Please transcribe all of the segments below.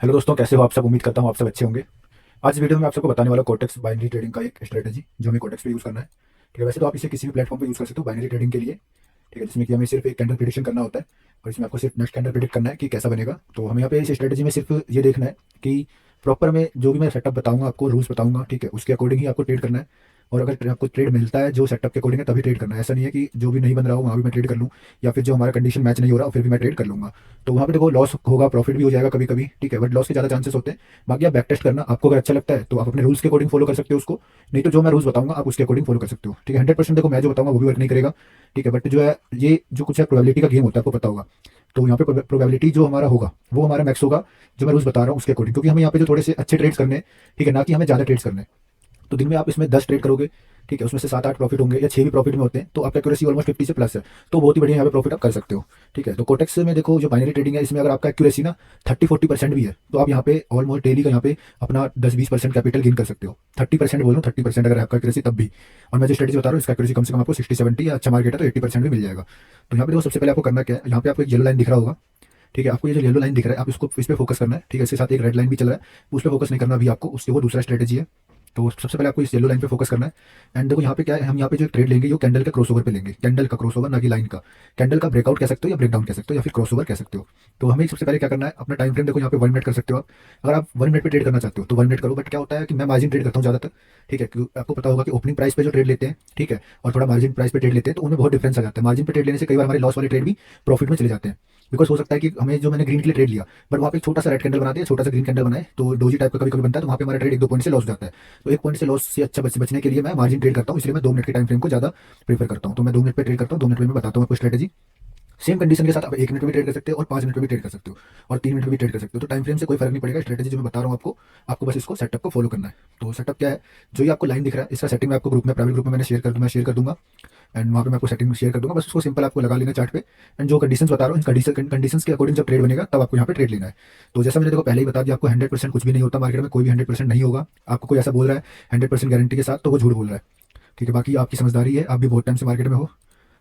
Hello दोस्तों, कैसे हो आप सब। उम्मीद करता हूँ आप सब अच्छे होंगे। आज इस वीडियो में आप सबको बताने वाला कोटेक्स बाइनरी ट्रेडिंग का एक स्ट्रेटजी जो हमें कोटेक्स पे यूज़ करना है। ठीक है, वैसे तो आप इसे किसी भी प्लेटफॉर्म पे यूज़ कर सकते हो बाइनरी ट्रेडिंग के लिए। ठीक है, जिसमें कि हमें सिर्फ एक कैंडल प्रेडिक्शन करना होता है और इसमें आपको सिर्फ नेक्स्ट कैंडल प्रेडिक्ट करना है कि कैसा बनेगा। तो हमें यहाँ पे इस स्ट्रेटजी में सिर्फ ये देखना है कि प्रॉपर में जो भी मैं सेटअप बताऊंगा, आपको रूल्स बताऊंगा, ठीक है, उसके अकॉर्डिंग ही आपको ट्रेड करना है। और अगर आपको ट्रेड मिलता है जो सेटअप के अकॉर्डिंग है तभी ट्रेड करना है। ऐसा नहीं है कि जो भी नहीं बन रहा हो वहाँ भी मैं ट्रेड कर लूँ, या फिर जो हमारा कंडीशन मैच नहीं हो रहा फिर भी मैं ट्रेड कर लूँगा। तो वहाँ पे देखो लॉस होगा, प्रॉफिट भी हो जाएगा कभी कभी, ठीक है, बट लॉस के ज़्यादा चांसेस होते हैं। बाकी आप बैक टेस्ट करना, आपको अगर अच्छा लगता है तो आप अपने रूल्स के अकॉर्डिंग फॉलो कर सकते हो उसको, नहीं तो जो मैं रूल्स बताऊंगा आप उसके अकॉर्डिंग फॉलो कर सकते हो। ठीक है, 100% देखो मैं जो बताऊंगा वो भी वर्क नहीं करेगा। ठीक है, बट जो है ये जो कुछ है प्रोबेबिलिटी का गेम होता है, आपको पता होगा। तो यहाँ पे प्रोबेबिलिटी जो हमारा होगा वो हमारा मैक्स होगा, जो मैं रूल्स बता रहा हूँ उसके अकॉर्डिंग, क्योंकि हमें यहाँ पे जो थोड़े से अच्छे ट्रेड्स करने हैं, ठीक है, ना कि हमें ज़्यादा ट्रेड्स करने हैं। तो दिन में आप इसमें 10 ट्रेड करोगे, ठीक है, उसमें से 7-8 प्रॉफिट होंगे या 6 भी प्रॉफिट में होते हैं, तो आपका एक्यूरेसी ऑलमोस्ट 50 से प्लस है। तो बहुत ही बढ़िया यहाँ पे प्रॉफिट आप कर सकते हो। ठीक है, तो कोटेक्स में देखो जो बाइनरी ट्रेडिंग है इसमें अगर आपका एक्यूरेसी ना 30-40% भी है तो आप यहाँ पे ऑलमोस्ट डेली का यहाँ पे अपना 10-20% कैपिटल गेन कर सकते हो। 30% बोल रहा हूँ, 30% अगर आपका एक्यूरेसी तब भी। और मैं जो स्ट्रेटजी बता रहा हूँ इसका एक्यूरेसी कम से कम आपको 60-70 या अच्छा मार्केट है तो 80% भी मिल जाएगा। तो यहाँ पे देखो सबसे पहले आपको करना क्या है, यहाँ पे आपको एक येलो लाइन दिख रहा होगा। ठीक है, आपको ये जो येलो लाइन दिख रहा है आप इसको इस पे फोकस करना है। ठीक है, इसके साथ एक रेड लाइन भी चल रहा है, उस पर फोकस नहीं करना अभी आपको, उससे वो दूसरा स्ट्रेटजी है। तो सबसे पहले आपको इस येलो लाइन पे फोकस करना है। एंड देखो यहाँ पे क्या है, हम यहाँ पे जो ट्रेड लेंगे वो कैंडल के क्रॉसओवर पे लेंगे, कैंडल का क्रॉसओवर ना कि लाइन का। कैंडल का ब्रेकआउट कह सकते हो या ब्रेकडाउन कह सकते हो या फिर क्रॉसओवर कह सकते हो। तो हमें सबसे पहले क्या करना है, अपना टाइम फ्रेम देखो यहाँ पे 1 मिनट कर सकते हो आप। अगर आप 1 मिनट पे ट्रेड करना चाहते हो तो 1 मिनट करो, बट क्या होता है कि मैं मार्जिन ट्रेड करता हूँ ज़्यादातर। ठीक है, क्योंकि आपको पता होगा कि ओपनिंग प्राइस पे जो ट्रेड लेते हैं, ठीक है, और थोड़ा मार्जिन प्राइस पे ट्रेड लेते हैं तो उनमें बहुत डिफरेंस आ जाता है। मार्जिन पे ट्रेड लेने से कई बार हमारे लॉस वाले ट्रेड भी प्रॉफिट में चले जाते हैं। बिकॉज हो सकता है कि हमें जो मैंने ग्रीन के लिए ट्रेड लिया बट वहाँ पे एक छोटा सा रेड कैंडल बना दिया, छोटा सा ग्रीन कैंडल बनाए तो डोजी टाइप का कभी कभी बनता है, तो वहाँ पे हमारा ट्रेड 1-2 पॉइंट से लॉस हो जाता है। तो 1 पॉइंट से लॉस से अच्छा बचने के लिए मैं मार्जिन ट्रेड करता हूँ, इसलिए मैं 2 मिनट के टाइम फ्रेम को ज़्यादा प्रीफर करता हूँ। तो मैं 2 मिनट पे ट्रेड करता हूँ, 2 मिनट में मैं बताता हूँ आपको स्ट्रेटजी। सेम कंडीशन के साथ आप 1 मिनट में भी ट्रेड कर सकते हो और 5 मिनट में भी ट्रेड कर सकते हो और 3 मिनट में भी ट्रेड कर सकते हो। तो टाइम फ्रेम से कोई फर्क नहीं पड़ेगा, स्ट्रेटजी जो मैं बता रहा हूँ आपको, आपको बस इसको सेटअप को फॉलो करना है। तो सेटअप क्या है, जो ये आपको लाइन दिख रहा है इसका सेटिंग मैं आपको ग्रुप में, प्राइवेट ग्रुप में मैंने शेयर कर दूंगा। एंड वहाँ पे मैं आपको सेटिंग शेयर कर दूंगा, बस उसको सिंपल आपको लगा लेना चार्ट पे। एंड जो कंडीशंस बता रहा हूँ इन कंडीशंस के अकॉर्डिंग जब ट्रेड बनेगा तब आपको यहाँ पे ट्रेड लेना है। तो जैसा मैंने देखो पहले ही बता दिया, आपको 100% कुछ भी नहीं होता मार्केट में, कोई भी 100% नहीं होगा। आपको कोई ऐसा बोल रहा है 100% गारंटी के साथ तो वो झूठ बोल रहा है। ठीक है, बाकी आपकी समझदारी है, आप भी बहुत टाइम से मार्केट में हो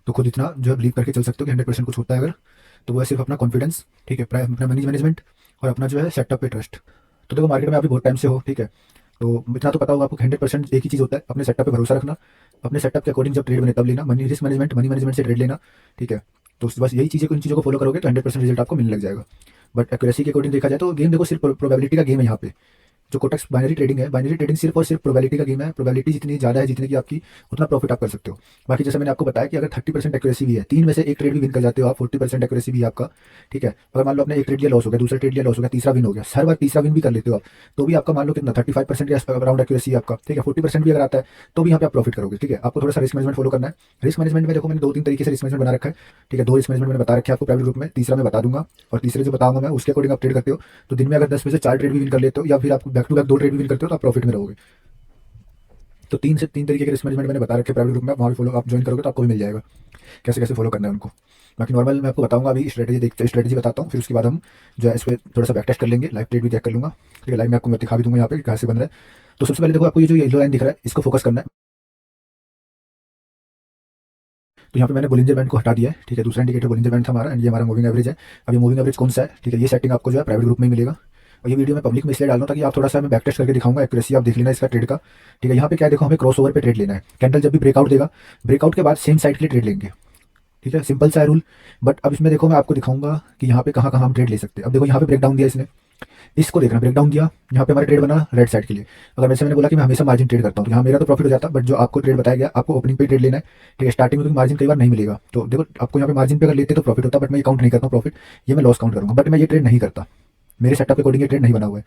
तो खुद इतना जो है बिलीव करके चल सकते हो कि 100% कुछ होता है अगर, तो वो है सिर्फ अपना कॉन्फिडेंस, ठीक है, अपना मनी मैनेजमेंट और अपना जो है सेटअप पे ट्रस्ट। तो देखो मार्केट में आप भी बहुत टाइम से हो, ठीक है, तो इतना तो पता होगा आपको 100% एक ही चीज़ होता है, अपने सेटअप पे भरोसा रखना, अपने सेटअप के अकॉर्डिंग जब ट्रेड बने तब लेना, money risk management, money management से ट्रेड लेना। ठीक है, तो बस यही चीज़ें इन चीज़ों को फॉलो करोगे तो 100% रिजल्ट आपको मिलने लग जाएगा। बट एक्यूरेसी के अकॉर्डिंग देखा जाए तो गेम देखो सिर्फ प्रोबेबिलिटी का गेम है यहाँ पे। जो कोटेक्स बाइनरी ट्रेडिंग है, बाइनरी ट्रेडिंग सिर्फ और सिर्फ प्रोबेबिलिटी का गेम है। प्रोबेबिलिटी जितनी ज़्यादा है जितने की आपकी, उतना प्रॉफिट आप कर सकते हो। बाकी जैसे मैंने आपको बताया कि अगर 30% एक्यूरेसी भी है, 3 में से एक ट्रेड भी विन कर जाते हो आप, 40% एक्यूरेसी भी है आपका। ठीक है, अगर मान लो आपने एक ट्रेड लिया लॉस हो गया, दूसरा ट्रेड लिया लॉस हो गया, तीसरा विन हो गया, हर बार तीसरा विन भी कर लेते हो आप, तो भी आपका मान लो कितना 35% के अराउंड एक्यूरेसी है आपका। ठीक है, 40% भी अगर आता है तो भी यहाँ पे आप प्रॉफिट करोगे। ठीक है, आपको थोड़ा सा रिस्क मैनेजमेंट फॉलो करना है। रिस्क मैनेजमेंट में देखो मैंने 2-3 तरीके से रिस्क मैनेजमेंट बना रखा है। ठीक है, 2 रिस्क मैनेजमेंट मैंने बता रखे हैं आपको प्राइवेट ग्रुप में, तीसरा मैं बता दूंगा। और तीसरे जो बताऊंगा मैं उसके अकॉर्डिंग आप ट्रेड करते हो तो दिन में अगर 10 में से 4 ट्रेड भी विन कर लेते हो या फिर आप बैक टू बैक 2 ट्रेड भी विन करते हो तो आप प्रॉफिट में रहोगे। तो 3 तरीके के रिस्क मैनेजमेंट मैंने बता रखे प्राइवेट ग्रुप में, वहाँ भी फॉलो आप ज्वाइन करोगे तो आपको भी मिल जाएगा कैसे कैसे फॉलो करना है उनको। बाकी नॉर्मल मैं आपको बताऊंगा, अभी स्ट्रेटजी बताता हूँ, फिर उसके बाद हम जो है इस पर थोड़ा सा बैक टेस्ट कर लेंगे, लाइव ट्रेड भी चेक कर लूंगा। ठीक है, लाइव में आपको मैं दिखा भी दूंगा यहाँ पे कहाँ से बन रहा है। तो सबसे पहले देखो आपको ये जो येलो लाइन दिख रहा है इसको फोकस करना है। तो यहाँ पे मैंने बोलिंजर बैंड को हटा दिया है। ठीक है, दूसरा इंडिकेटर बोलिंजर बैंड था हमारा एंड ये हमारा मूविंग एवरेज है। अब ये मूविंग एवरेज कौन सा है, ठीक है, ये सेटिंग आपको जो है प्राइवेट ग्रुप में ही मिलेगा। और ये वीडियो मैं पब्लिक में इसलिए डाल रहा हूँ ताकि आप थोड़ा सा मैं बैक टेस्ट करके दिखाऊंगा, एक्यूरेसी आप देख लेना इसका ट्रेड का। ठीक है, यहाँ पे क्या देखो हमें क्रॉस ओवर पे ट्रेड लेना है। कैंडल जब भी ब्रेकआउट देगा, ब्रेकआउट के बाद सेम साइड के लिए ट्रेड लेंगे। ठीक है, सिंपल सा है रूल। बट अब इसमें देखो मैं आपको दिखाऊंगा कि यहाँ पे कहाँ कहाँ हम ट्रेड ले सकते हैं। अब देखो यहाँ पे ब्रेकडाउन दिया इसने, इसको देखना, ब्रेकडाउन दिया, यहाँ पे हमारा ट्रेड बना राइट साइड के लिए। अगर वैसे मैंने बोला कि मैं हमेशा मार्जिन ट्रेड करता हूँ तो यहाँ मेरा तो प्रॉफिट हो जाता, बट जो आपको ट्रेड बताया गया आपको ओपनिंग पे ट्रेड लेना है। ठीक है, स्टार्टिंग में तो मार्जिन कई बार नहीं मिलेगा, तो देखो आपको यहाँ पे मार्जिन पे अगर लेते तो प्रॉफिट होता, बट मैं ये काउंट नहीं करता हूँ प्रॉफिट, ये मैं लॉस काउंट करूँगा। बट मैं ये ट्रेड नहीं करता, मेरे सेटअप के अकॉर्डिंग ये ट्रेड नहीं बना हुआ है।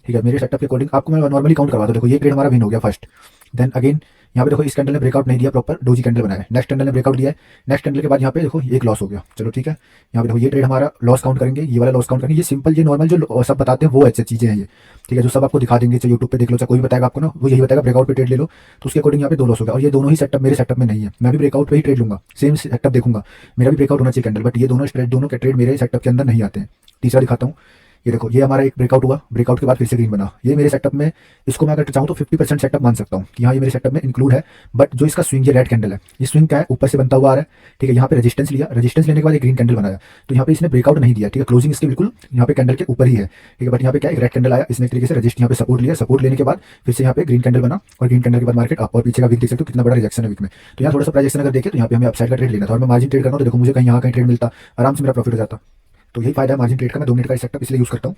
ठीक है, मेरे सेटअप के अकॉर्डिंग आपको मैं नॉर्मली काउंट करवा दूँ। देखो ये ट्रेड हमारा विन हो गया फर्स्ट, देन अगेन यहाँ पे देखो इस कैंडल ने ब्रेकआउट नहीं दिया, प्रॉपर डोजी कैंडल बनाया है, नेक्स्ट कैंडल ने ब्रेकआउट दिया है, नेक्स्ट कैंडल के बाद यहाँ पे देखो एक लॉस हो गया। चलो ठीक है, यहाँ पे देखो ये ट्रेड हमारा लॉस काउंट करेंगे, ये वाला लॉस काउंट करेंगे। ये सिंपल, ये नॉर्मल जो सब बताते हैं वो अच्छी चीजें हैं ये। ठीक है, जो सब आपको दिखा देंगे, चाहे यूट्यूब पे देख लो, चाहे कोई भी बताएगा आपको ना, वो यही बताएगा ब्रेकआउट पे ट्रेड ले लो, तो उसके अकॉर्डिंग यहाँ पे 2 लॉस हो गया। और ये दोनों ही सेटअप मेरे सेटअप में नहीं है, मैं भी ब्रेकआउट पे ही ट्रेड लूंगा, सेम सेटअप देखूंगा, मेरा भी ब्रेकआउट होना चाहिए कैंडल, बट ये दोनों के ट्रेड मेरे सेटअप के अंदर नहीं आते हैं। तीसरा दिखाता हूँ, ये देखो ये हमारा एक ब्रेकआउट हुआ, ब्रेकआउट के बाद फिर से ग्रीन बना। ये मेरे सेटअप में, इसको मैं अगर चाहूँ तो 50% सेटअप मान सकता हूँ कि हाँ ये मेरे सेटअप में इंक्लूड है। बट जो इसका स्विंग, ये रेड कैंडल है, ये स्विंग क्या है, ऊपर से बनता हुआ आ रहा है, ठीक है। यहाँ पे रेजिस्टेंस लिया, रेजिस्टेंस लेने के बाद एक ग्रीन कैंडल बनाया, तो यहाँ पे इसने ब्रेकआउट नहीं दिया, ठीक है। क्लोजिंग इसके बिल्कुल यहाँ पे कैंडल के ऊपर ही है, ठीक है। बट यहाँ पे क्या एक रेड कैंडल आया, इसने एक तरीके से रजिस्ट यहाँ पे सपोर्ट लिया, सपोर्ट लेने के बाद फिर से यहाँ पे ग्रीन कैंडल बना, और ग्रीन कैंडल के बाद मार्केट अप, और पीछे का वीक देख सकते हो कितना बड़ा रिजेक्शन है वीक में। तो यहाँ थोड़ा सा प्राइजेक्शन अगर देखें तो यहाँ पे हमें अपसाइड का ट्रेड लेना था, और मैं मार्जिन ट्रेड कर रहा हूँ तो देखो मुझे कहीं यहाँ कहीं ट्रेड मिलता, आराम से मेरा प्रॉफिट हो जाता। तो यही फायदा है मार्जिन ट्रेड का। मैं 2 मिनट का सेटअप इसलिए यूज करता हूँ,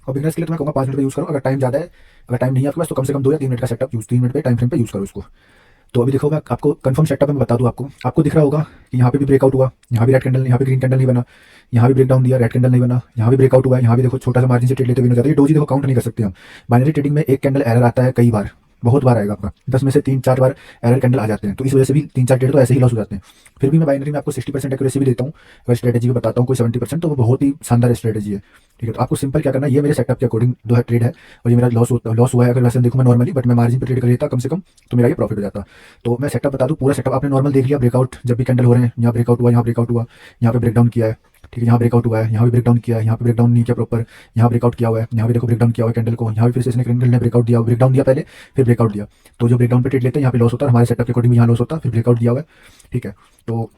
और बिगनर्स के लिए तो मैं कहूँगा 5 मिनट पे यूज करो। अगर टाइम ज़्यादा है, अगर टाइम नहीं है आपके पास, तो कम से कम 2 या 3 मिनट का सेटअप यूज, 3 मिनट पे टाइम फ्रेम पे यूज करो इसको। तो अभी देखो मैं आपको कंफर्म सेटअप में बता दूं, आपको दिख रहा होगा कि यहाँ पे भी ब्रेकआउट हुआ, यहाँ भी रेड कैंडल, यहाँ पे ग्रीन कैंडल नहीं बना, यहाँ भी ब्रेकडाउन दिया, रेड कैंडल नहीं बना, यहाँ भी ब्रेकआउट हुआ है, यहाँ भी देखो छोटा सा मार्जिन से ट्रेड लेते हुए हो जाता है। ये डोजी देखो काउंट नहीं कर सकते हम। बाइनरी ट्रेडिंग में एक कैंडल एरर आता है, कई बार, बहुत बार आएगा आपका, 10 में से 3-4 बार एरर कैंडल आ जाते हैं, तो इस वजह से भी 3-4 ट्रेड तो ऐसे ही लॉस हो जाते हैं। फिर भी मैं बाइनरी में आपको 60% एक्यूरेसी भी देता हूँ, अगर स्ट्रेटेजी में बताता हूँ कोई 70%, तो वो बहुत ही शानदार स्ट्रेटेजी है, ठीक है। तो आपको सिंपल क्या करना है, ये मेरे सेटअप के अकॉर्डिंग जो है ट्रेड है, और ये मेरा लॉस हुआ है, अगर वैसे देखो मैं नॉर्मली, बट मैं मार्जिन पर ट्रेड कर लेता कम से कम, तो मेरा ये प्रॉफिट हो जाता। तो मैं सेटअप बता दूँ, पूरा सेटअप आपने नॉर्मल देख लिया, ब्रेकआउट जब भी कैंडल हो रहे हैं, यहाँ ब्रेकआउट हुआ, यहाँ ब्रेकआउट हुआ, यहाँ पे ब्रेकडाउन किया है, ठीक है। यहाँ ब्रेकआउट हुआ है, यहाँ भी ब्रेकडाउन किया है, यहाँ पे ब्रेकडाउन नहीं किया प्रॉपर, यहाँ ब्रेकआउट किया हुआ है, यहाँ भी देखो ब्रेकडाउन किया हुआ है कैंडल को, यहाँ भी फिर से इसने कैंडल ने ब्रेकआउट दिया, ब्रेकडाउन दिया पहले, फिर ब्रेकआउट दिया। तो जो ब्रेकडाउन पे ट्रेड लेते हैं यहाँ पे लॉस होता है, हमारे सेटअप के अकॉर्डिंग भी यहाँ लॉस होता है, फिर ब्रेकआउट दिया हुआ है, ठीक है। तो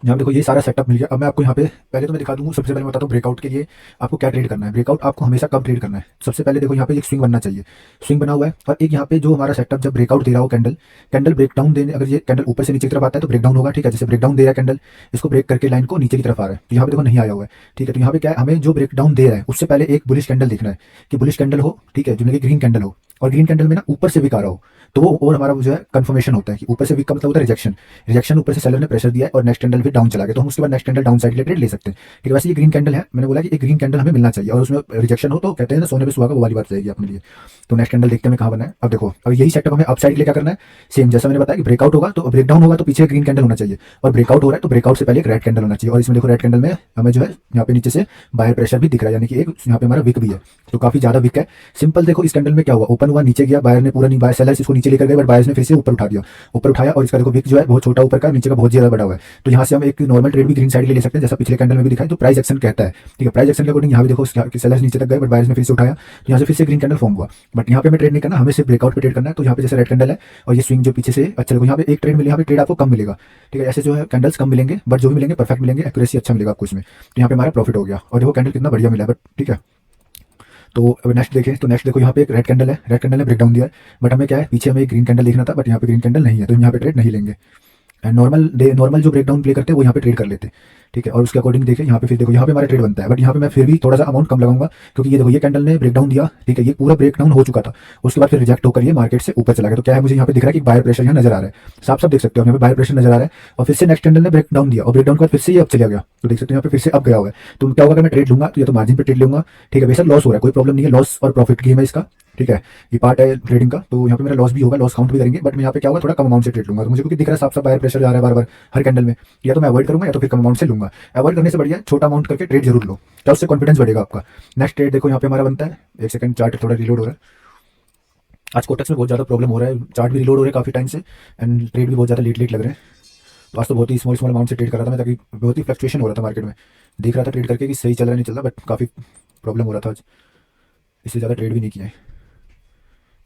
यहाँ देखो ये सारा सेटअप मिल गया। अब मैं आपको यहाँ पे पहले तो मैं दिखा दूंगा, सबसे पहले मैं बताता हूँ ब्रेकआउट के लिए आपको क्या ट्रेड करना है। ब्रेकआउट आपको हमेशा कब ट्रेड करना है, सबसे पहले देखो यहाँ पे एक स्विंग बनना चाहिए, स्विंग बना हुआ है, और एक यहाँ पे जो हमारा सेटअप जब ब्रेकआउट दे रहा हो कैंडल ब्रेकडाउन देने, अगर ये कैंडल ऊपर से नीचे की तरफ आता है तो ब्रेकडाउन होगा, ठीक है। जैसे ब्रेकडाउन दे रहा है कैंडल, इसको ब्रेक करके लाइन को नीचे की तरफ आ रहा है, तो यहाँ पे देखो नहीं आया हुआ है, ठीक है। तो यहाँ पे क्या है, हमें जो ब्रेकडाउन दे रहा है उससे पहले एक बुलिश कैंडल देखना है कि बुलिश कैंडल हो, ठीक है, जिनकी ग्रीन कैंडल हो, और ग्रीन कैंडल में ना ऊपर से विक आ रहा हो, तो वो और हमारा जो है कंफर्मेशन होता है कि ऊपर से विक का मतलब होता है रिजेक्शन ऊपर से सेलर ने प्रेशर दिया है और नेक्स्ट कैंडल फिर डाउन चला गया, तो हम उसके बाद नेक्स्ट कैंडल डाउन साइड के लिए ट्रेड ले सकते हैं, ठीक है। वैसे ये ग्रीन कैंडल है, मैंने बोला कि एक ग्रीन कैंडल हमें मिलना चाहिए, और उसमें रिजेक्शन हो तो कहते हैं ना सोने पे सुहागा, वो वाली बात रहेगी अपने लिए। तो नेक्स्ट कैंडल देखते हैं कहाँ बना है। अब देखो, अब यही सेटअप हमें अप साइड के लिए क्या करना है, सेम जैसा मैंने बताया कि ब्रेकआउट होगा तो ब्रेकडाउन होगा तो पीछे ग्रीन कैंडल होना चाहिए, और ब्रेकआउट हो रहा है तो ब्रेकआउट से पहले एक रेड कैंडल होना चाहिए। और इसमें देखो रेड कैंडल में हमें जो है यहाँ पे नीचे से बायर प्रेशर भी दिख रहा है, यानी कि एक यहाँ पे हमारा विक भी है, तो काफी ज्यादा विक है। सिंपल देखो इस कैंडल में क्या हुआ, ओपन हुआ, नीचे गया, बायर ने पूरा नहीं, बायर सेलर्स इसको नीचे लेकर गए, बट बायर्स ने फिर से ऊपर उठा दिया, ऊपर उठाया, और इसका देखो विक जो है बहुत छोटा ऊपर का, नीचे का बहुत ज्यादा बड़ा हुआ है। तो यहाँ से हम एक नॉर्मल ट्रेड भी ग्रीन साइड ले सकते हैं, जैसा पिछले कैंडल में भी दिखाई, तो प्राइस एक्शन कहता है, ठीक है। प्राइस एक्शन के अकॉर्डिंग यहाँ भी देखो सेलर्स नीचे तक गए, बट बायर्स ने फिर से उठाया, तो यहाँ से फिर से ग्रीन कैंडल फॉर्म हुआ। बट यहाँ पे हमें ट्रेड नहीं करना, हमें सिर्फ ब्रेकआउट पे ट्रेड करना है। तो यहाँ पे जैसे रेड कैंडल है और ये स्विंग जो पीछे से, अच्छा देखो यहाँ पे एक ट्रेड मिले, यहाँ पे ट्रेड आपको कम मिलेगा, ठीक है। ऐसे जो है कैंडल्स कम मिलेंगे, बट जो भी मिलेंगे परफेक्ट मिलेंगे, एक्यूरेसी अच्छा मिलेगा आपको इसमें। तो यहाँ पे हमारा प्रॉफिट हो गया, और देखो कैंडल कितना बढ़िया मिला है, बट ठीक है। तो अब नेक्स्ट देखें, तो नेक्स्ट देखो यहाँ पे एक रेड कैंडल है, रेड कैंडल ने ब्रेकडाउन दिया है, बट हमें क्या है, पीछे हमें एक ग्रीन कैंडल देखना था, बट यहाँ पे ग्रीन कैंडल नहीं है, तो हम यहाँ पे ट्रेड नहीं लेंगे। एंड नॉर्मल जो ब्रेकडाउन प्ले करते हैं वो यहाँ पे ट्रेड कर लेते हैं, ठीक है। और उसके अकॉर्डिंग देखें यहाँ पे, फिर देखो यहाँ पे हमारा ट्रेड बनता है, बट यहाँ पे मैं फिर भी थोड़ा सा अमाउंट कम लगाऊंगा, क्योंकि ये देखो ये कैंडल ने ब्रेकडाउन दिया, ठीक है, ये पूरा ब्रेकडाउन हो चुका था, उसके बाद फिर रिजेक्ट होकर ये मार्केट से ऊपर चला गया। तो क्या है, मुझे यहाँ पे दिख रहा है कि बायर प्रेशर यहाँ नजर आ रहा है, साफ साफ देख सकते हो, यहाँ पे बायर प्रेशर नजर आ रहा है, और फिर से नेक्स्ट कैंडल ने ब्रेकडाउन दिया, और ब्रेकडाउन के बाद फिर से ये अब चला गया, तो देख सकते हो यहाँ पे फिर से अब गया हुआ है। तो क्या होगा, अगर मैं ट्रेड लूंगा तो या तो मार्जिन पे ट्रेड लूंगा, ठीक है। बेशक लॉस हो रहा है, कोई प्रॉब्लम नहीं है, लॉस और प्रॉफिट गेम है इसका, ठीक है, ये पार्ट है ट्रेडिंग का। तो यहाँ पे मेरा लॉस भी होगा, लॉस काउंट भी करेंगे, बट मैं यहाँ पे क्या होगा, थोड़ा कम अमाउंट से ट्रेड लूंगा। तो मुझे क्योंकि दिख रहा है साफ साफ बायर प्रेशर आ रहा है बार बार हर कैंडल में, या तो मैं अवॉइड करूंगा या तो फिर कम अमाउंट से लूंगा। अवॉइड करने से बढ़िया छोटा अमाउंट करके ट्रेड जरूर लो, क्या उससे कॉन्फिडेंस बढ़ेगा आपका। नेक्स्ट ट्रेड देखो यहाँ पे हमारा बनता है, एक सेकंड, चार्ट थोड़ा रिलोड हो रहा है, आज कोटक्स में बहुत ज़्यादा प्रॉब्लम हो रहा है, चार्ट भी रिलोड हो रहा है काफ़ी टाइम से, एंड ट्रेड भी बहुत ज़्यादा लेट लग रहे हैं। तो आज तो बहुत ही स्मॉल अमाउंट से ट्रेड कर रहा था मैं, ताकि बहुत ही फ्लक्चुएशन हो रहा था मार्केट में, देख रहा था ट्रेड करके कि सही चल रहा नहीं चल रहा, बट काफ़ी प्रॉब्लम हो रहा था आज, इससे ज़्यादा ट्रेड भी नहीं किया है।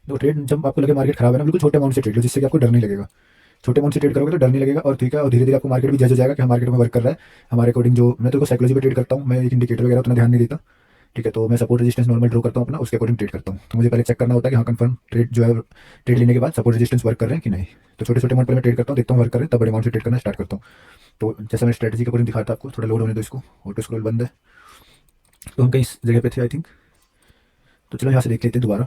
तो ट्रेड जब आपको लगे मार्केट खराब है ना, बिल्कुल छोटे अमाउंट से ट्रेड लो, जिससे कि आपको डर नहीं लगेगा। छोटे अमाउंट से ट्रेड करोगे तो डर नहीं लगेगा, और ठीक है, और धीरे धीरे आपको मार्केट भी जज हो जाएगा कि हाँ मार्केट में वर्क कर रहा है हमारे अकॉर्डिंग। जो मैं तो साइकोलॉजी पे ट्रेड करता हूँ, मैं एक इंडिकेटर वगैरह उतना ध्यान नहीं देता, ठीक है। तो मैं सपोर्ट रेजिस्टेंस नॉर्मल ड्रॉ करता हूँ अपना, उसके अकॉर्डिंग ट्रेड करता हूँ। तो मुझे पहले चेक करना होता है कि हाँ कंफर्म ट्रेड जो है, ट्रेड लेने के बाद सपोर्ट रेजिस्टेंस वर्क कर रहे हैं कि नहीं। तो छोटे छोटे अमाउंट पर मैं ट्रेड करता हूँ, देखता हूँ वर्क कर रहे हैं, तब बड़े अमाउंट से ट्रेड करना स्टार्ट करता हूँ। तो जैसा मैं स्ट्रेटजी के अकॉर्डिंग दिखाता आपको, थोड़ा लोड होने दो इसको, ऑटो स्क्रॉल बंद है। तो हम कहीं इस जगह पे थे आई थिंक, तो चलो यहाँ से देख लेते हैं दोबारा,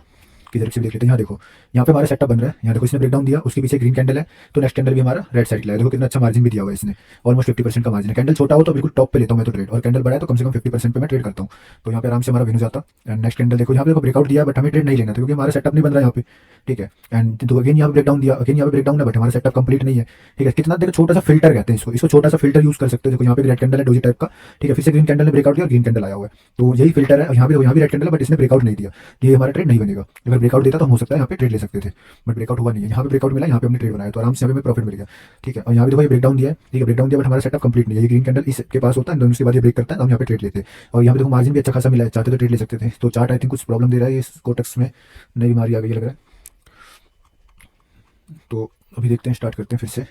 किधर से देख लेते हैं। यहाँ देखो, यहाँ पे हमारा सेटअप बन रहा है, यहाँ देखो इसने ब्रेकडाउन दिया, उसके पीछे ग्रीन कैंडल है, तो नेक्स्ट कैंडल भी हमारा रेड साइड का है। देखो कितना अच्छा मार्जिन भी दिया हुआ है इसने, ऑलमोस्ट 50% का मार्जिन है। कैंडल छोटा हो तो बिल्कुल टॉप पे लेता हूँ मैं तो ट्रेड, और कैंडल बड़ा है तो कम से कम 50% पे मैं ट्रेड करता हूँ। तो यहाँ पे आराम से हमारा विन हो जाता है। एंड नेक्स्ट कैंडल देखो, यहाँ पे देखो ब्रेकआउट दिया, बट हमें ट्रेड नहीं लेना था, क्योंकि हमारा सेटअप नहीं बन रहा है यहाँ पे। ठीक है। एंड तो अगेन यहाँ पे ब्रेकडाउन दिया, अगेन यहाँ पे ब्रेकडाउन है, बट हमारा सेटअप कंप्लीट नहीं है, ठीक है। कितना देखो छोटा सा फिल्टर कहते हैं इसको, इसको छोटा सा फिल्टर यूज कर सकते हो। देखो यहाँ पे रेड कैंडल है डोजी टाइप का, ठीक है, फिर से ग्रीन कैंडल ने ब्रेकआउट दिया और ग्रीन कैंडल आया हुआ है, तो यही फिल्टर है। यहाँ भी रेड कैंडल है बट इसने ब्रेकआउट नहीं दिया, ये हमारा ट्रेड नहीं बनेगा। अगर ब्रेकआउट देता तो हो सकता है यहाँ पे ट्रेड ले सकते थे, बट ब्रेकआउट हुआ नहीं है। यहाँ पे ब्रेकआउट मिला, यहाँ पे हमने ट्रेड बनाया, तो आराम से यहाँ पे प्रॉफिट मिल गया, ठीक है। और यहाँ पे देखो ये ब्रेकडाउन दिया है, ठीक है, ब्रेकडाउन दिया बट हमारा सेटअप कंप्लीट नहीं है। ये ग्रीन कैंडल इसके पास होता है, उसके बाद ये ब्रेक करता है, हम यहाँ पे ट्रेड लेते हैं। और यहाँ पे देखो मार्जिन भी अच्छा खासा मिला है, चाहते तो ट्रेड ले सकते थे। तो चार्ट आई थिंक कुछ प्रॉब्लम दे रहा है, इस कोटेक्स में नई बीमारी आ गई लग रहा है। तो अभी देखते हैं, स्टार्ट करते हैं फिर से।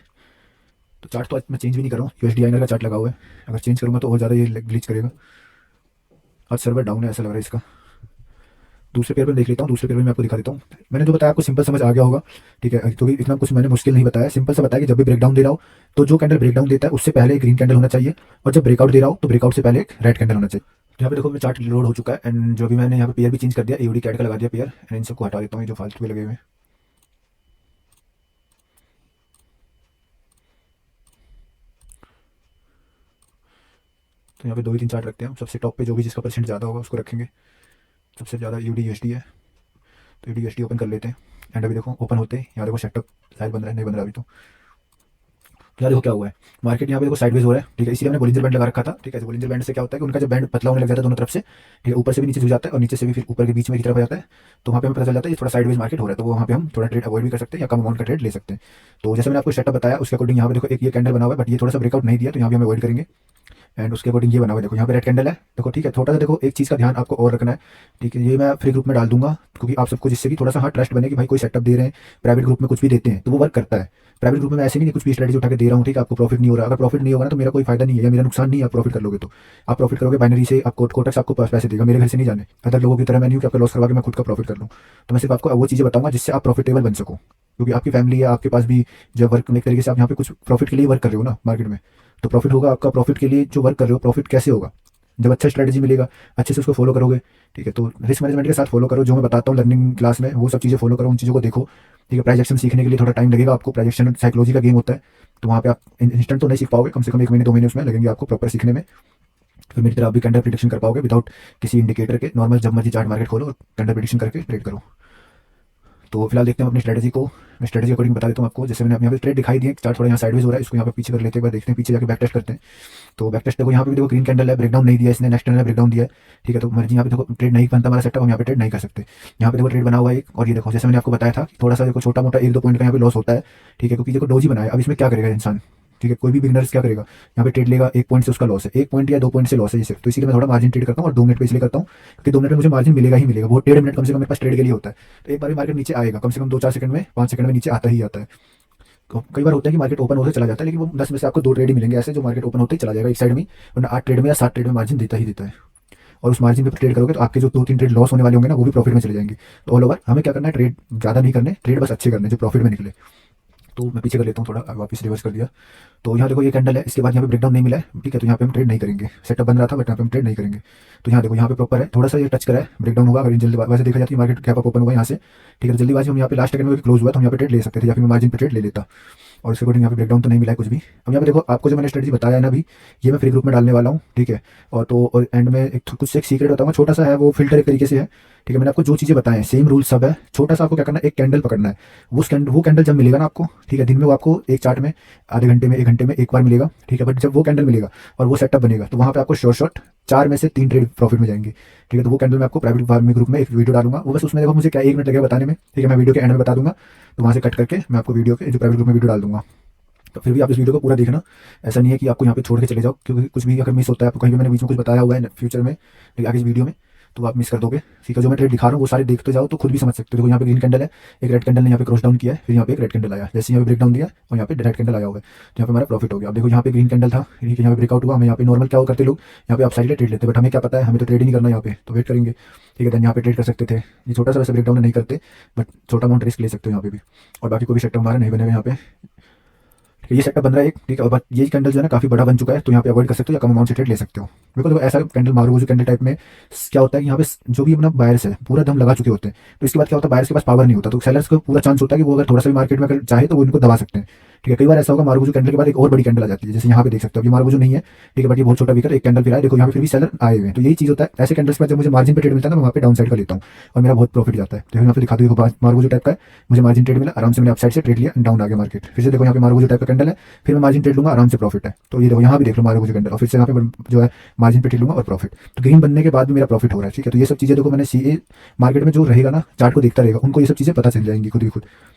तो चार्ट तो आज मैं चेंज भी नहीं कर रहा हूँ, यूएसडी आइनर का चार्ट लगा हुआ है, अगर चेंज करूँगा तो और ज़्यादा ये ग्लिच करेगा। आज सर्वर डाउन है ऐसा लग रहा है इसका। दूसरे पेयर पर देख लेता हूँ, दूसरे पेयर में मैं आपको दिखा देता हूँ। मैंने जो बताया आपको सिंपल समझ आ गया होगा, ठीक है, क्योंकि इतना कुछ मैंने मुश्किल नहीं बताया, सिंपल सा बताया कि जब भी ब्रेकडाउन दे रहा हो तो जो कैंडल ब्रेकडाउन देता है उससे पहले एक ग्रीन कैंडल होना चाहिए, और जब ब्रेकआउट दे रहा हो तो ब्रेकआउट से पहले एक रेड कैंडल होना चाहिए। तो यहाँ पे देखो मैं चार्ट लोड हो चुका है, एंड जो भी मैंने यहाँ पे पेयर भी चेंज कर दिया, एओडी कैड का लगा दिया पेयर, एंड इन सबको हटा देता हूँ जो फालतू पे लगे हुए हैं। तो यहाँ पे 2 ही 3 चार्ट रखते हैं, सबसे टॉप पे जो भी जिसका परसेंट ज़्यादा होगा उसको रखेंगे। सबसे ज़्यादा यूडी यूएसडी है, तो यूडी यूएसडी ओपन कर लेते हैं। एंड अभी देखो ओपन होते हैं, यहाँ देखो सेटअप शायद बन रहा है, नहीं बन रहा अभी। तो यहाँ देखो क्या हुआ है, मार्केट यहाँ पे देखो साइडवेज हो रहा है, ठीक है, इसलिए हमने बोलिंजर बैंड लगा रखा था, ठीक है। बोलिंजर बैंड से क्या होता है कि उनका जब बैंड पतला होने लग जाता है दोनों तरफ से, ठीक है, ऊपर से भी नीचे झुक जाता है और नीचे से भी फिर ऊपर के बीच में की तरफ आ जाता है, तो वहाँ पे हमें पता चल जाता है ये थोड़ा साइडवेज मार्केट हो रहा है, तो वहाँ पे हम थोड़ा ट्रेड अवॉइड भी कर सकते हैं या कम अमाउंट का ट्रेड ले सकते हैं। तो जैसे मैंने आपको सेटअप बताया उसके अकॉर्डिंग यहाँ पे देखो एक ये कैंडल बना हुआ है, बट ये थोड़ा सा ब्रेकआउट नहीं दिया, तो यहाँ पे हम अवॉइड करेंगे। एंड उसके अकॉर्डिंग ये बना हुआ है, देखो यहाँ पे रेड कैंडल है, देखो ठीक है। छोटा सा देखो एक चीज़ का ध्यान आपको और रखना है, ठीक है, ये मैं फ्री ग्रुप में डाल दूंगा, क्योंकि आप सबको जिससे कि थोड़ा सा हाँ ट्रस्ट बने कि भाई कोई सेटअप दे रहे हैं, प्राइवेट ग्रुप में कुछ भी देते हैं तो वो वर्क करता है। प्राइवेट ग्रुप में ऐसे नहीं कुछ भी स्ट्रेटेजी उठा के दे रहा हूँ, ठीक है, आपको प्रॉफिट नहीं हो रहा, अगर प्रॉफिट नहीं होगा ना तो मेरा कोई फायदा नहीं है या मेरा नुकसान नहीं है। आप प्रॉफिट कर लोगे तो आप प्रॉफिट करोगे बाइनरी से, आपको कोटेक्स आपको पैसे देगा, मेरे घर से नहीं जाने। अदर लोगों की तरह मैं नहीं हूँ कि आपका लॉस करवा के मैं खुद का प्रॉफिट कर लूँ। तो मैं सिर्फ आपको वो चीज़ें बताऊंगा जिससे आप प्रॉफिटेबल बन सको, क्योंकि आपकी फैमिली है, आपके पास भी जब वर्क एक तरीके से आप यहाँ पे कुछ प्रॉफिट के लिए वर्क कर रहे हो ना मार्केट में, तो प्रॉफिट होगा आपका। प्रॉफिट के लिए जो वर्क कर रहे हो, प्रॉफिट कैसे होगा, जब अच्छा स्ट्रेटजी मिलेगा, अच्छे से उसको फॉलो करोगे, ठीक है। तो रिस्क मैनेजमेंट के साथ फॉलो करो, जो मैं बताता हूँ लर्निंग क्लास में, वो सब चीज़ें फॉलो करो, उन चीज़ों को देखो, ठीक है। प्राइजेक्शन सीखने के लिए थोड़ा टाइम लगेगा आपको, प्राइजेक्शन साइकोलॉजी का गेम होता है, तो वहाँ पे आप इंस्टेंट तो नहीं सीख पाओगे, कम से कम 1 महीने 2 महीने उसमें लगेंगे आपको प्रॉपर सीखने में। फिर मेरी तरह आप भी कैंडल प्रिडिक्शन कर पाओगे विदाउट किसी इंडिकेटर के, नॉर्मल जब मर्जी चार्ट मार्केट खोलो और कैंडल प्रिडिक्शन करके ट्रेड करो। तो फिलहाल देखते हैं अपनी स्ट्रेटजी को, मैं स्ट्रेटजी अकॉर्डिंग बता देता हूँ आपको। जैसे मैंने यहाँ पे ट्रेड दिखाई दिए, चार्ट थोड़ा यहाँ साइडवेज हो रहा है, इसको यहाँ पे पीछे कर लेते हैं, एक बार देखते हैं, पीछे जाके बैक टेस्ट करते हैं। तो बैक टेस्ट देखो यहाँ पे भी देखो ग्रीन कैंडल है, ब्रेकडाउन नहीं दिया इसने, नेक्स्ट कैंडल ब्रेकडाउन दिया है, ठीक है। तो मर्जी यहाँ पे देखो ट्रेड नहीं बनता हमारा सेटअप, हम यहाँ पे ट्रेड नहीं कर सकते। यहाँ पे देखो ट्रेड बना हुआ है एक, और ये देखो जैसे मैंने आपको बताया था कि थोड़ा सा देखो छोटा मोटा 1-2 पॉइंट का यहाँ पे लॉस होता है, ठीक है, क्योंकि देखो डोजी बनाया। अब इसमें क्या करेगा इंसान, ठीक है, कोई भी बिगनर्स क्या करेगा, यहाँ पे ट्रेड लेगा, 1 पॉइंट से उसका लॉस है, 1 पॉइंट या 2 पॉइंट से लॉस है ये सिर्फ। तो इसीलिए मैं थोड़ा मार्जिन ट्रेड करता हूँ, और 2 मिनट पे इसलिए करता हूँ क्योंकि 2 मिनट में मुझे मार्जिन मिलेगा ही मिलेगा। वो 1.5 मिनट कम से कम मेरे पास ट्रेड के लिए होता है। तो एक बार मार्केट नीचे आएगा, कम से कम 2-4 सेकंड में, 5 सेकंड में नीचे आता ही आता है। तो कई बार होता है कि मार्केट ओपन होते चला जाता है, लेकिन वो 10 में से आपको 2 ट्रेड ही मिलेंगे ऐसे, जो मार्केट ओपन होते ही चला जाएगा एक साइड में, वरना 8 ट्रेड में या 7 ट्रेड में मार्जिन देता ही देता है। और उस मार्जिन पे ट्रेड करोगे तो आपके जो 2-3 ट्रेड लॉस होने वाले होंगे ना, वो भी प्रॉफिट में चले जाएंगे। तो ऑल ओवर हमें क्या करना है, ट्रेड ज़्यादा नहीं करने, ट्रेड बस अच्छे करने जो प्रॉफिट में निकले। तो मैं पीछे कर लेता हूँ थोड़ा, वापस रिवर्स कर दिया। तो यहाँ देखो ये कैंडल है, इसके बाद यहाँ पे ब्रेकडाउन नहीं मिला है, ठीक है, तो यहाँ पे हम ट्रेड नहीं करेंगे। सेटअप बन रहा था बट यहाँ पे हम ट्रेड नहीं करेंगे। तो यहाँ देखो यहाँ पे प्रॉपर है, थोड़ा सा ये टच करा है, ब्रेकडाउन हुआ, अगर जल्दी वैसे देखा जाती है मार्केट गैप अप ओपन हुआ यहाँ से, ठीक है, तो जल्दीबाजी हम यहाँ पे लास्ट सेकंड में क्लोज हुआ तो हम यहाँ पे ट्रेड ले सकते थे, या फिर मैं मार्जिन पे ट्रेड ले लेता। और इसके अकॉर्डिंग यहाँ पे ब्रेकडाउन तो नहीं मिला है कुछ भी। अब यहाँ पे देखो आपको जो मैंने स्ट्रेटजी बताया है ना अभी, ये मैं फ्री ग्रुप में डालने वाला हूँ, ठीक है। और एंड में एक सीक्रेट बताऊंगा, छोटा सा है, वो फिल्टर एक तरीके से है, ठीक है। मैंने आपको जो चीज़ें बताएं सेम रूल सब है, छोटा सा आपको क्या करना है, एक कैंडल पकड़ना है। वो कैंडल जब मिलेगा ना आपको, ठीक है, दिन में वो आपको एक चार्ट में आधे घंटे में 1 घंटे में एक बार मिलेगा, ठीक है। बट जब वो कैंडल मिलेगा और वो सेटअप बनेगा तो वहाँ पे आपको शॉर्ट 4 में से 3 ट्रेड प्रॉफिट में जाएंगे, ठीक है। तो वो कैंडल मैं आपको प्राइवेट फार्मिंग ग्रुप में एक वीडियो डालूंगा, वो बस उसमें देखो मुझे क्या 1 मिनट लगेगा बताने में, ठीक है, मैं वीडियो के एंड में बता दूंगा। तो वहाँ से कट करके मैं आपको वीडियो के जो प्राइवेट ग्रुप में वीडियो डाल दूंगा। तो फिर भी आप इस वीडियो को पूरा देखना, ऐसा नहीं है कि आपको यहाँ पे छोड़ के चले जाओ, क्योंकि कुछ भी अगर मिस होता है आपको, कहीं भी मैंने बीच में कुछ बताया हुआ है फ्यूचर में आगे इस वीडियो में, तो आप मिस कर दोगे, ठीक है। जो मैं ट्रेड दिखा रहा हूँ वो सारे देखते जाओ तो खुद भी समझ सकते हो। देखो यहाँ पे ग्रीन कैंडल है, एक रेड कैंडल ने यहाँ पे क्रॉस डाउन किया है, फिर यहाँ पे एक रेड कैंडल आया, जैसे यहाँ पे ब्रेक डाउन दिया और यहाँ पे रेड कैंडल आया हुआ है, तो यहाँ पे हमारा प्रॉफिट हो गया। अब देखो यहाँ पे ग्रीन कैंडल था, यहाँ पे ब्रेकआउट हुआ, हमें यहाँ पे नॉर्मल क्या करते लोग, यहाँ पे आप साइड ट्रेड लेते, बट हमें क्या पता है, हमें तो ट्रेड ही नहीं करना यहाँ पे, तो वेट करेंगे, ठीक है। देन यहाँ पे ट्रेड कर सकते थे, ये छोटा सा वैसे ब्रेकडाउन नहीं करते, बट छोटा अमाउंट रिस्क ले सकते हो यहाँ पे भी। और बाकी कोई भी सेटअप हमारा नहीं बनेगा यहाँ पे, ये सेटअप बन रहा है एक, ठीक है। और ये कैंडल जो है ना काफी बड़ा बन चुका है, तो यहाँ पे अवॉइड कर सकते हो या कम अमाउंट से ट्रेड ले सकते हो। बिकॉज देखो ऐसा कैंडल मारो जो कैंडल टाइप में क्या होता है कि यहाँ पे जो भी अपना बायर्स है पूरा दम लगा चुके होते हैं, तो इसके बाद क्या होता है, बायर्स के पास पावर नहीं होता, तो सेलर्स को पूरा चांस होता है कि वो अगर थोड़ा सा भी मार्केट में अगर चाहे तो वो इनको दबा सकते हैं, ठीक है, कई बार ऐसा होगा मारुगुजू कैंडल के बाद एक और बड़ी कैंडल आ जाती है, जैसे यहाँ पे देख सकते हो, ये मारुगुजू नहीं है, ठीक है, बट ये बहुत छोटा वीकर एक कैंडल फिर आया, देखो यहाँ पे फिर भी सेलर आए हुए हैं। तो यही चीज़ होता है, ऐसे कैंडल्स पर जब मुझे मार्जिन पे ट्रेड मिलता है ना, मैं वहाँ पे डाउन साइड का लेता हूँ और मेरा बहुत प्रॉफिट जाता है। तो यहाँ पे दिखा दो, देखो मारुगुजू टाइप का है, मुझे मार्जिन ट्रेड मिला, आराम से मैंने अपसाइड से ट्रेड लिया, डाउन आ गया मार्केट। फिर से देखो यहाँ पे मारुगुजू टाइप का कैंडल है, फिर मैं मार्जिन ट्रेड लूंगा, आराम से प्रॉफिट है। तो ये देखो यहाँ भी देख लो मारुगुजू कैंडल, और फिर से यहाँ पे जो है मार्जिन पे ट्रेड लूंगा और प्रॉफिट। तो ग्रीन बनने के बाद भी मेरा प्रॉफिट हो रहा है, ठीक है। तो ये सब चीज़ें देखो मैंने सीए मार्केट में जो रहेगा ना, चार्ट को देखता रहेगा, उनको ये सब चीज़ें पता चल जाएंगी खुद ही खुद।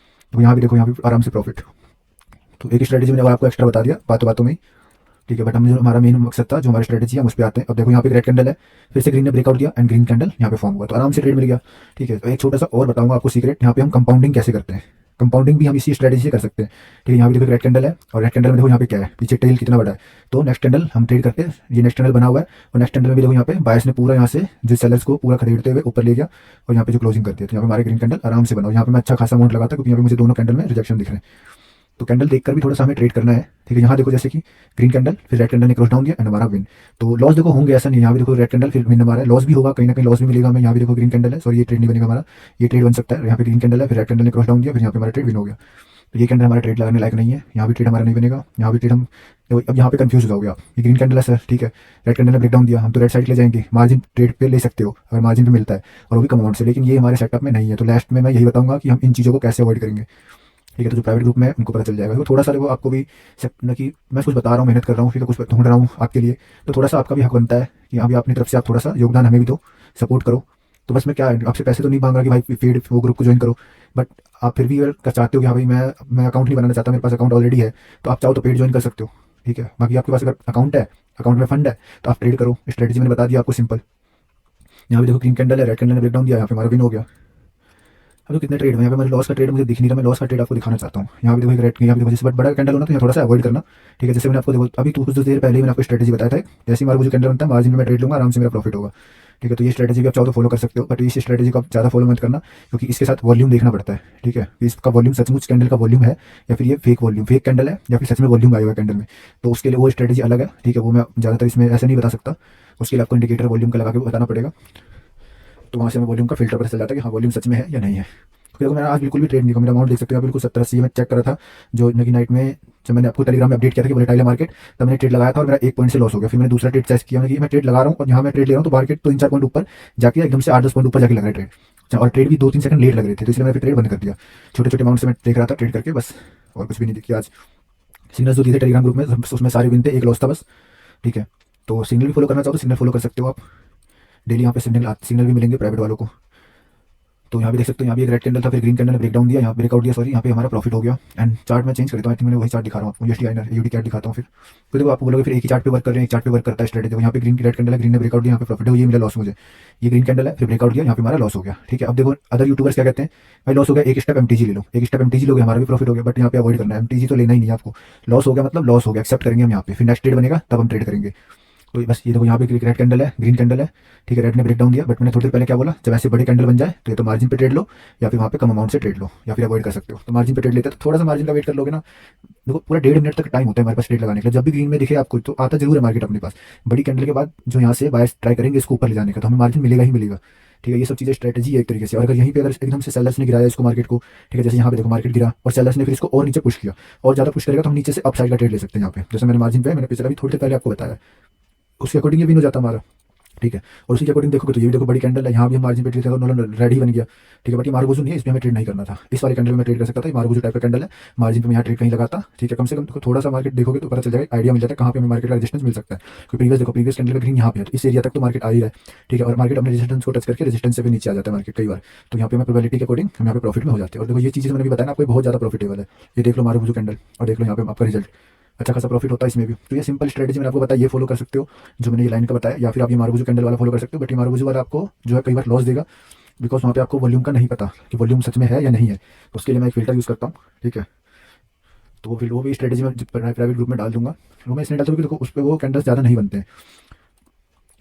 तो यहाँ भी देखो, यहाँ भी आराम से प्रॉफिट। तो एक स्ट्रेटेजी मैंने आपको एक्स्ट्रा बता दिया बातों बातों में ही, ठीक है। बट हम जो हमारा मेन मकसद था, जो हमारी स्ट्रेटेजी है, हम उस पर आते हैं। अब देखो यहाँ पे रेड कैंडल है, फिर से ग्रीन ने ब्रेकआउट दिया एंड ग्रीन कैंडल यहाँ पे फॉर्म हुआ, तो आराम से ट्रेड मिल गया, ठीक है। तो एक छोटा सा और बताऊंगा आपको सीक्रेट, यहाँ पे हम कंपाउंडिंग कैसे करते हैं। कंपाउंडिंग भी हम इसी स्ट्रेटेजी से कर सकते हैं, ठीक है। यहाँ पे देखो रेड कैंडल है, और रेड कैंडल में देखो यहाँ पे क्या है, पीछे टेल कितना बड़ा है। तो नेक्स्ट कैंडल हम ट्रेड करके, ये नेक्स्ट कैंडल बना हुआ है, और नेक्स्ट कैंडल में देखो यहाँ पे बायस ने पूरा यहाँ से जो सेलर्स को पूरा खरीदते हुए ऊपर ले गया, और यहाँ पे जो क्लोजिंग करती है, तो यहाँ पे हमारे ग्रीन कैंडल आराम से बना। यहाँ पे मैं अच्छा खासा अमाउंट लगाता, क्योंकि यहाँ पे मुझे दोनों कैंडल में रिजेक्शन दिख रहे हैं। तो कैंडल देखकर भी थोड़ा सा हमें ट्रेड करना है, ठीक है। यहाँ देखो जैसे कि ग्रीन कैंडल, फिर रेड कैंडल ने क्रॉस डाउन किया एंड हमारा विन। तो लॉस देखो होंगे ऐसा नहीं, यहाँ भी देखो रेड कैंडल फिर विन हमारा है, लॉस भी होगा, कहीं ना कहीं लॉस भी मिलेगा हमें। यहाँ भी देखो ग्रीन कैंडल है, सॉरी ये ट्रेड नहीं बनेगा हमारा, ये ट्रेड बन सकता है। यहाँ पे ग्रीन कैंडल है, फिर रेड कैंडल ने क्रॉस डाउन किया, फिर यहाँ पे हमारा ट्रेड विन हो गया। तो ये कैंडल हमारा ट्रेड लगाने लायक नहीं है, यहाँ भी ट्रेड हमारा नहीं बनेगा, यहाँ भी ट्रेड हम, तो अब यहाँ पे कंफ्यूज हो जाओगे आप। ये ग्रीन कैंडल है सर, ठीक है, रेड कैंडल ने ब्रेक डाउन दिया, हम तो रेड साइड ले जाएंगे, मार्जिन ट्रेड पे ले सकते हो अगर मार्जिन पे मिलता है, और वो भी कम अमाउंट से, लेकिन ये हमारे सेटअप में नहीं है। तो लास्ट में मैं यही बताऊंगा कि हम इन चीज़ों को कैसे अवॉइड करेंगे, ठीक है। तो जो प्राइवेट ग्रुप में है उनको पता चल जाएगा। तो थोड़ा सा देखो आपको भी ना कि मैं कुछ बता रहा हूँ, मेहनत कर रहा हूँ, ठीक है, कुछ ढूंढ रहा हूँ आपके लिए, तो थोड़ा सा आपका भी हक बनता है कि हाँ भी अपनी तरफ से आप थोड़ा सा योगदान हमें भी दो, सपोर्ट करो। तो बस मैं क्या आपसे पैसे तो नहीं मांग रहा कि भाई पेड वो ग्रुप को ज्वाइन करो, बट आप फिर भी अगर चाहते हो कि हाँ भाई मैं अकाउंट नहीं बनाना चाहता, मेरे पास अकाउंट ऑलरेडी है, तो आप चाहो तो पेड ज्वाइन कर सकते हो, ठीक है। बाकी आपके पास अगर अकाउंट है, अकाउंट में फंड है, तो आप ट्रेड करो। स्ट्रेटेजी मैंने बता दिया आपको सिंपल। यहाँ पे देखो ग्रीन कैंडल है, रेड कैंडल ने ब्रेक डाउन दिया, यहाँ पे हमारा विन हो गया। अब तो कितने ट्रेड हुए यहाँ पे, हमारे लॉस का ट्रेड मुझे दिख नहीं रहा, मैं लॉस का ट्रेड आपको दिखाना चाहता हूँ। यहाँ भी देखो एक रेड, यहाँ भी देखो जैसे बड़ा कैंडल होना, तो यहाँ थोड़ा सा अवॉइड करना, ठीक है। जैसे मैंने आपको देखो अभी कुछ देर पहले ही मैंने आपको स्ट्रेटेजी बताया था, जैसे मार्जिन जो कैंडल बनता है, मार्जिन में मैं ट्रेड लूंगा, आराम से मेरा प्रॉफिट होगा, ठीक है। तो ये स्ट्रेटेजी भी आप चाहो तो फॉलो कर सकते हो, बट इस स्ट्रेटेजी को आप ज़्यादा फॉलो मत करना, क्योंकि इसके साथ वॉल्यूम देखना पड़ता है, ठीक है। इसका वॉल्यूम सचमुच कैंडल का वॉल्यूम है, या फिर ये फेक वॉल्यूम, फेक कैंडल है, या फिर सच में वॉल्यूम आया हुआ है कैंडल में, तो उसके लिए वो स्ट्रेटेजी अलग है, ठीक है। वो मैं ज़्यादातर इसमें ऐसे नहीं बता सकता, उसके लिए आपको इंडिकेटर वॉल्यूम का लगा के बताना पड़ेगा। तो वहाँ से हमें वॉल्यूम का फिल्टर पता चल जाता है कि हाँ वॉल्यूम सच में है या नहीं है। देखो मैंने आज बिल्कुल भी ट्रेड नहीं किया, मेरा अमाउंट देख सकते हो आप, बिल्कुल 70-80 में चेक करा था, जो कि नाइट में जब मैंने आपको टेलीग्राम में अपडेट किया था कि वोलेटाइल है मार्केट, तब मैंने ट्रेड लगाया था और मेरा 1 पॉइंट से लॉस हो गया। फिर मैंने दूसरा ट्रेड चेक किया, मैं ट्रेड लगा रहा हूँ और यहाँ मैं ट्रेड ले रहा हूँ, तो मार्केट तो 3-4 पॉइंट ऊपर जाके एकदम से 8-10 पॉइंट ऊपर जाके लग रहा है ट्रेड, और ट्रेड भी 2-3 सेकंड लेट लग रहे थे, तो इसलिए मैंने ट्रेड बंद कर दिया। छोटे छोटे अमाउंट से मैं देख रहा था ट्रेड करके बस, और कुछ भी नहीं देखिए। आज सिग्नल जो दिए थे टेलीग्राम ग्रुप में, उसमें सारे विन थे, एक लॉस था बस, ठीक है। तो सिग्नल भी फॉलो करना चाहो तो सिग्नल फॉलो कर सकते हो आप, डेली यहाँ पे सिग्नल भी मिलेंगे प्राइवेट वालों को। तो यहाँ भी देख सकते हो, यहाँ भी एक रेड कैंडल था, फिर ग्रीन कैंडल ने ब्रेक डाउन दिया, यहाँ ब्रेकआउट दिया, सॉरी, यहाँ पे हमारा प्रॉफिट हो गया। एंड चार्ट में चेंज करता हूँ, आई थिंक मैंने वही चार्ट दिखा रहा हूँ आपको, यूएसडी आइनर यूडी कैट दिखाता हूँ। फिर देखो आपको बोलोगे फिर एक ही चार्ट पे वर्क कर रहे हैं, एक चार्ट पे वर्क करता है स्ट्रेटेजी। यहाँ पे ग्रीन रेड कैंडल है, ग्रीन ने ब्रेकआउट दिया, यहाँ पे प्रॉफिट हो, ये मिला लॉस मुझे। ये ग्रीन कैंडल है, फिर ब्रेकआउट दिया, यहाँ पे हमारा लॉस हो गया, ठीक है। अब देखो अदर यूट्यूबर्स क्या कहते हैं, भाई लॉस हो गया, एक स्टेप एमटीजी ले लो, एक स्टेप एमटीजी लोगे हमारा भी प्रॉफिट हो गया, बट यहाँ पे अवॉइड करना है, एमटीजी तो लेना ही नहीं है आपको। लॉस हो गया मतलब लॉस हो गया, एक्सेप्ट करेंगे हम यहाँ पे, फिर नेक्स्ट ट्रेड बनेगा तब हम ट्रेड करेंगे। तो बस ये देखो यहाँ पे रेड कैंडल है, ग्रीन कैंडल है, ठीक है। रेड ने ब्रेक डाउन दिया, बट मैंने थोड़ी देर पहले क्या बोला, जब ऐसे बड़े कैंडल बन जाए तो ये तो मार्जिन पे ट्रेड लो, या फिर वहाँ पे कम अमाउंट से ट्रेड लो, या फिर अवॉइड कर सकते हो। तो मार्जिन पे ट्रेड लेते हैं तो थोड़ा सा मार्जिन का वेट कर लोगे ना, देखो पूरा 1.5 मिनट तक टाइम होता है हमारे पास ट्रेड लगाने का। जब भी ग्रीन में दिखे आपको तो आता जरूर है मार्केट अपने पास, बड़ी कैंडल के बाद जो यहाँ से बायर्स ट्राई करेंगे इसको ऊपर ले जाने का, तो हमें मार्जिन मिलेगा ही मिलेगा, ठीक है। ये सब चीज़ें स्ट्रेटेजी है एक तरीके से। और अगर यहीं पे अगर एकदम से सेलर्स ने गिराया इसको मार्केट को, ठीक है, जैसे यहाँ पे देखो मार्केट गिरा और सेलर्स ने फिर इसको और नीचे पुश किया, और ज़्यादा पुश करेगा तो हम नीचे से अप साइड का ट्रेड ले सकते हैं। यहाँ पे जैसे मैंने मार्जिन पे मैंने पिछले अभी थोड़ी देर पहले आपको बताया, उसके अकॉर्डिंग ये विन हो जाता हमारा, ठीक है। और उसी के अकॉर्डिंग देखोगे तो ये भी देखो बड़ी कैंडल है, यहाँ भी हम मार्जिन पे ट्रेड करो, रेडी बन गया, ठीक है। बट ये मार्गोजू नहीं है, इसमें हमें ट्रेड नहीं करना था, इस वाले कैंडल में ट्रेड कर सकता था। ये मार्गोजू टाइप का कैंडल है, मार्जिन पे मैं यहाँ ट्रेड कहीं लगाता, ठीक है। कम से कम थोड़ा सा मार्केट देखोगे तो पता चल जाएगा, आइडिया मिल जाता है कहाँ पे हमें मार्केट का रेजिस्टेंस मिल सकता है। क्योंकि प्रीवियस देखो प्रीवियस कैंडल का ग्रीन यहाँ पे है, तो इस एरिया तक तो मार्केट आ ही रहा है, ठीक है। और मार्केट अपने रेजिस्टेंस को टच करके रेजिस्टेंस से भी नीचे आ जाता है मार्केट कई बार, तो यहाँ पे हमें प्रोबेबिलिटी के अकॉर्डिंग हम यहाँ पे प्रॉफिट में हो जाते हैं। और देखो ये चीज़ें मैंने भी बताया आपको बहुत ज़्यादा प्रॉफिटेबल है। ये देख लो मार्गोजू कैंडल और देख लो यहाँ पे आपका रिजल्ट, अच्छा खासा प्रॉफिट होता है इसमें भी। तो ये सिंपल स्ट्रेटेजी मैंने आपको बताया, ये फॉलो कर सकते हो जो मैंने ये लाइन का बताया, या फिर आप ये मार्गोजू कैंडल वाला फॉलो कर सकते हो। बट ये मार्गोजू वाला आपको जो है कई बार लॉस देगा, बिकॉज वहाँ पे आपको वॉल्यूम का नहीं पता कि वॉल्यूम सच में है या नहीं है, तो उसके लिए मैं एक फिल्टर यूज़ करता हूँ, ठीक है। तो वो भी स्ट्रेटेजी में प्राइवेट ग्रुप में डाल दूंगा। वो मैं इसलिए डालता हूँ कि देखो उस पर वो कैंडल्स ज़्यादा नहीं बनते हैं,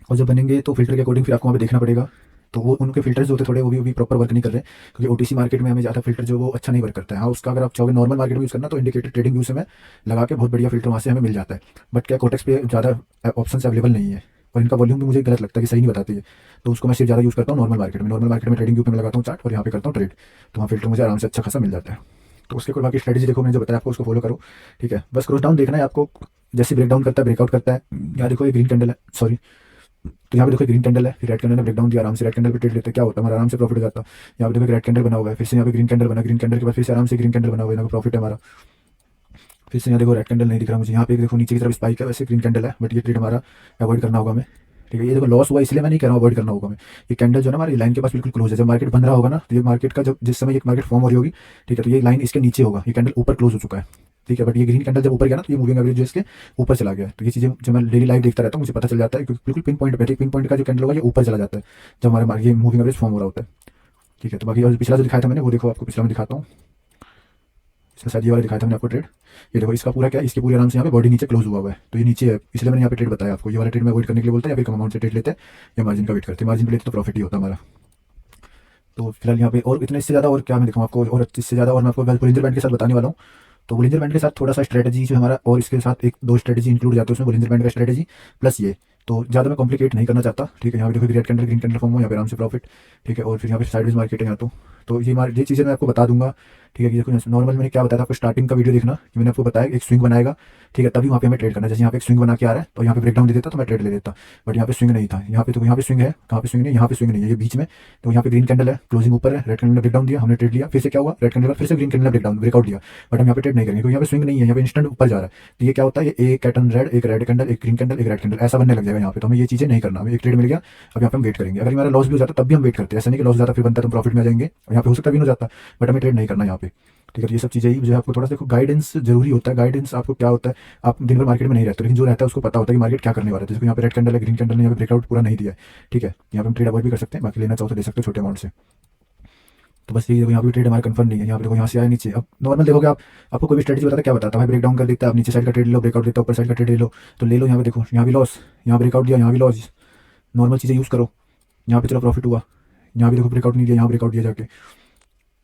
और जब बनेंगे तो फिल्टर के अकॉर्डिंग फिर आपको वहाँ पे देखना पड़ेगा। तो वो उनके फिल्टर्स जो होते हैं थोड़े वो भी प्रॉपर वर्क नहीं कर रहे, क्योंकि ओटीसी मार्केट में हमें ज़्यादा फिल्टर जो वो अच्छा नहीं वर्क करता है। हाँ उसका अगर आप चाहोगे नॉर्मल मार्केट में यूज़ करना तो इंडिकेटर ट्रेडिंग व्यू से मैं लगा के बहुत बढ़िया फिल्टर वहाँ से हमें मिल जाता है। बट क्या कोटेक्स पे ज़्यादा ऑप्शन अवेलेबल नहीं है, और इनका वॉल्यूम भी मुझे गलत लगता है कि सही नहीं बताती है, तो उसको मैं सिर्फ ज़्यादा यूज़ करता हूँ नॉर्मल मार्केट में। नॉर्मल मार्केट में ट्रेडिंग व्यू पे मैं लगाता हूँ चार्ट और यहाँ पे करता हूँ ट्रेड, तो वहाँ फिल्टर मुझे आराम से अच्छा खासा मिल जाता है। तो उसके कोई बाकी स्ट्रेटेजी देखो, मैंने जो बताया आपको उसको फॉलो करो, ठीक है। बस क्रॉस डाउन देखना है आपको, जैसे ब्रेक डाउन करता है ब्रेकआउट करता है। यहाँ देखो ये ग्रीन कैंडल है, सॉरी, तो यहाँ पे देखो ग्रीन कैंडल है, फिर रेड कैंडल ने ब्रेक डाउन दिया, आराम से रेड कैंडल पे ट्रेड लेते हैं, क्या होता है हमारा आराम से प्रॉफिट हो जाता है। यहाँ पे देखो रेड कैंडल बना हुआ है, फिर से यहाँ पे ग्रीन कैंडल बना, ग्रीन कैंडल के बाद फिर से आराम से ग्रीन कैंडल बना हुआ है, यहाँ पे प्रॉफिट है हमारा। फिर से यहाँ देखो रेड कैंडल नहीं दिख रहा मुझे, यहाँ पे देखो नीचे की तरफ स्पाइक है, वैसे ग्रीन कैंडल है, बट ये ट्रेड हमारा अवॉइड करना होगा हमें, ठीक है। ये देखो लॉस हुआ इसलिए मैं नहीं कह रहा हूँ अवॉइड करना होगा हमें, ये कैंडल जो है ना हमारी लाइन के पास बिल्कुल क्लोज है, जब मार्केट बन रहा होगा ना, तो ये मार्केट का जब जिस समय ये मार्केट फॉर्म हो रही होगी, ठीक है, तो ये लाइन इसके नीचे होगा, ये कैंडल ऊपर क्लोज हो चुका है, ठीक है। बट ये ग्रीन कैंडल जब ऊपर गया ना, तो ये मूविंग एवरेज जो इसके ऊपर चला गया, तो ये चीज़ें जो मैं डेली लाइव देखता रहता हूँ मुझे पता चल जाता है, क्योंकि बिल्कुल पिन पॉइंट पे, पिन पॉइंट का जो कैंडल होगा ये ऊपर चला जाता है जब हमारे ये मूविंग एवरेज फॉर्म हो रहा होता है, ठीक है। तो बाकी और पिछला जो दिखाया था मैंने वो देखो, आपको पिछला मैं दिखाता हूँ, इसमें शायद ये वाला दिखाया था मैंने आपको ट्रेड, ये देखो इसका पूरा क्या है, इसके पूरे आराम से यहाँ पे बॉडी नीचे क्लोज हुआ हुआ है, तो ये नीचे है, इसलिए मैंने यहाँ पे ट्रेड बताया आपको। ये वाला ट्रेड में अवॉइड करने के लिए बोलते हैं, या फिर कम अमाउंट से ट्रेड लेते हैं या मार्जिन का वेट करते हैं, मार्जिन पे लेते तो प्रॉफिट ही होता है हमारा। तो फिलहाल यहाँ पे और इतने इससे ज़्यादा और क्या मैं दिखाऊँ आपको, और इससे ज़्यादा और मैं आपको बोलिंजर बैंड के साथ बताने वाला हूँ। तो बोलिंजर बैंड के साथ थोड़ा सा स्ट्रेटजी जो हमारा, और इसके साथ एक दो स्ट्रेटजी इंक्लूड जाते हैं उसमें, बोलिंजर बैंड का स्ट्रेटजी प्लस ये, तो ज़्यादा मैं कॉम्प्लिकेट नहीं करना चाहता, ठीक है। यहाँ पे देखो red candle green candle form हो, यहाँ पे आराम से प्रॉफिट, ठीक है। और फिर यहाँ पे साइडवेज मार्केट है यहाँ, तो ये चीज़ें मैं आपको बता दूंगा, ठीक है। देखो नॉर्मल मैंने क्या बताया था आपको, स्टार्टिंग का वीडियो देखना कि मैंने आपको बताया एक स्विंग बनाएगा, ठीक है, तभी वहाँ पे हमें ट्रेड करना है। जैसे यहाँ पे एक स्विंग बना के आ रहा है तो यहाँ पे ब्रेकडाउन दे देता तो मैं ट्रेड ले लेता, बट यहाँ पे स्विंग नहीं था, यहाँ पे तो यहाँ पे स्विंग है, कहाँ पे स्विंग नहीं, यहाँ पे स्विंग नहीं है, ये बीच में। तो यहाँ पे ग्रीन कैंडल है, क्लोजिंग ऊपर है, रेड कैंडल ने ब्रेकडाउन दिया, हमने ट्रेड लिया, फिर से क्या हुआ, रेड कैंडल फिर से ग्रीन कैंडल ने ब्रेकआउट दिया, बट हम यहाँ पे ट्रेड नहीं करेंगे क्योंकि यहाँ पे स्विंग नहीं है, यहाँ पे इंस्टेंट ऊपर जा रहा है। तो ये क्या होता है, ये एक पैटर्न रेड, एक रेड कैंडल, एक ग्रीन कैंडल, एक रेड कैंडल, ऐसा बनने लग जाएगा यहाँ पे। तो हमें ये चीज़ें नहीं करना, हमें एक ट्रेड मिल गया, अब यहाँ पे हम वेट करेंगे। अगर हमारा लॉस भी हो जाता तब भी हम वेट करते हैं, ऐसा नहीं कि लॉस जाता फिर बनता तो प्रॉफिट में आ जाएंगे, यहाँ पे हो सकता भी हो जाता, बट हमें ट्रेड नहीं करना यहाँ पे, ठीक है। तो ये सब चीज़ें ही मुझे आपको थोड़ा सा देखो, गाइडेंस जरूरी होता है। गाइडेंस आपको क्या होता है, आप दिन भर मार्केट में नहीं रहते, लेकिन जो रहता है उसको पता होता है कि मार्केट क्या करने वाला है। जैसे यहाँ पे रेड कैंडल है, ग्रीन कैंडल ने यहाँ पे ब्रेकआउट पूरा नहीं दिया है, ठीक है, यहाँ पे हम ट्रेड अवॉइड भी कर सकते हैं, बाकी लेना चाहो तो ले सकते हो छोटे अमाउंट से। तो बस ये देखो यहाँ पे ट्रेड हमारा कंफर्म नहीं है, यहाँ पे देखो यहाँ से आया नीचे। अब नॉर्मल देखोगे आप, आपको कोई भी स्ट्रेटजी बताता है, क्या बताता है भाई, ब्रेक डाउन कर देता है, आप नीचे साइड का ट्रेड ले लो, ब्रेकआउट देता है, ऊपर साइड का ट्रेड ले लो, तो ले लो। यहाँ पे देखो, यहाँ भी लॉस, यहाँ ब्रेकआउट दिया, यहाँ भी लॉस, नॉर्मल चीज़ें यूज़ करो। यहाँ पे चलो प्रॉफिट हुआ, यहाँ भी देखो ब्रेकआउट नहीं दिया, यहाँ ब्रेकआउट दिया जाके,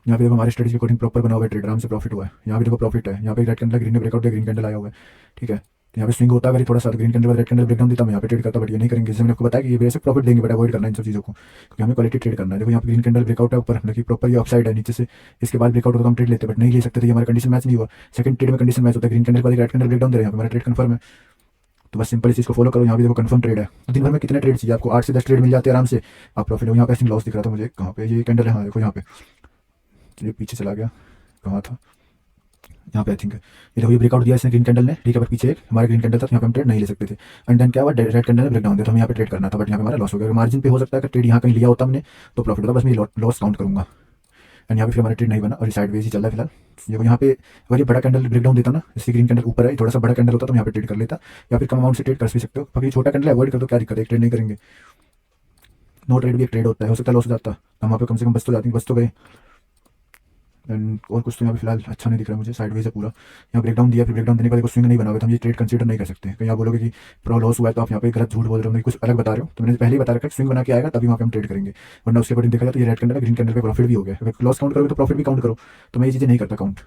यहाँ पे देखो हमारे स्ट्रेटजी अकॉर्डिंग प्रॉपर बना हुआ है ट्रेड, आराम से प्रॉफिट हुआ है। यहाँ पे देखो प्रॉफिट है, यहाँ पे रेड कैंडल ग्रीन ने ब्रेकआउट दिया, ग्रीन कैंडल आया हुआ है, ठीक है। यहाँ पे स्विंग होता अगर थोड़ा सा, ग्रीन कैंडल बाद रेड कैंडल ब्रेकडाउन देता, मैं यहाँ पे ट्रेड करता, बट ये नहीं करेंगे। जैसे मैंने आपको बताया कि ये बेसिक प्रॉफिट देंगे, बट अवॉइड करना है इन सब चीज़ों को, क्योंकि हमें क्वालिटी ट्रेड करना है। देखो यहाँ पे ग्रीन कैंडल ब्रेकआउट है ऊपर, मतलब प्रॉपर ये अपसाइड है, नीचे से इसके बाद ब्रेकआउट होता तो हम ट्रेड लेते, बट नहीं ले सकते थे, हमारा कंडीशन मैच नहीं हुआ। सेकंड ट्रेड में कंडीशन मैच होता है, ग्रीन कैंडल के बाद रेड कैंडल ब्रेकडाउन दे रहे हैं, हमारा ट्रेड कंफर्म है। तो बस सिंपल इस चीज़ को फॉलो करो। यहाँ भी देखो कंफर्म ट्रेड है, तो दिन भर में कितने ट्रेड चाहिए आपको, 8 से 10 ट्रेड मिल जाते हैं आराम से, आप प्रॉफिट हो। यहाँ पे लॉस दिख रहा था मुझे, कहाँ पे ये कैंडल है, हाँ देखो यहाँ पे, ये पीछे चला गया, कहाँ था, यहाँ पे आई थिंक ये देखो, ये ब्रेकआउट दिया इसने ग्रीन कैंडल ने, ठीक है, पर पीछे एक हमारा ग्रीन कैंडल था, तो यहाँ पे हम ट्रेड नहीं ले सकते थे। एंड देन क्या हुआ, रेड कैंडल ने ब्रेकडाउन दिया, तो हमें यहाँ पे ट्रेड करना था, बट यहाँ पे हमारा लॉस हो गया। मार्जिन पे हो सकता है कि ट्रेड यहाँ कहीं लिया होता हमने तो प्रॉफिट होता, बस मैं लॉस काउंट करूँगा। एंड यहाँ पे फिर हमारा ट्रेड नहीं बना और साइड वेज ही चल रहा है फिलहाल। देखो यहाँ पे अगर ये बड़ा कैंडल ब्रेकडाउन देता ना, इससे ग्रीन कैंडल ऊपर है, थोड़ा सा बड़ा कैंडल होता तो यहाँ पे ट्रेड कर लेता, या फिर कम अमाउंट से ट्रेड कर भी सकते हो। बाकी छोटा कैंडल अवॉइड कर दो, क्या दिक्कत है, ट्रेड नहीं करेंगे। नो ट्रेड भी एक ट्रेड होता है, हो सकता है लॉस हो जाता, हम वहाँ पे कम से कम बच तो जाती, बच तो गए। एंड और कुछ तो यहाँ पे फिलहाल अच्छा नहीं दिख रहा मुझे, साइडवेज है पूरा। यहाँ ब्रेकडाउन दिया, फिर ब्रेकडाउन देने के बाद देखो स्विंग नहीं बना हुआ, तो हम ये ट्रेड कंसीडर नहीं कर सकते। कहीं आप बोलोगे कि प्रो लॉस हुआ है तो आप यहाँ पे गलत झूठ बोल रहे हो, कुछ अलग बता रहे हो। तो मैंने पहले ही बता रखा है, स्विंग बना के आएगा तभी वहाँ पे हम ट्रेड करेंगे, वरना उसके अकॉर्डिंग देखा जाए तो ये रेड कैंडल ग्रीन कैंडल पे प्रॉफिट भी हो गया। अगर लॉस काउंट करोगे तो प्रॉफिट भी काउंट करो, तो मैं ये चीज़ें नहीं करता काउंट,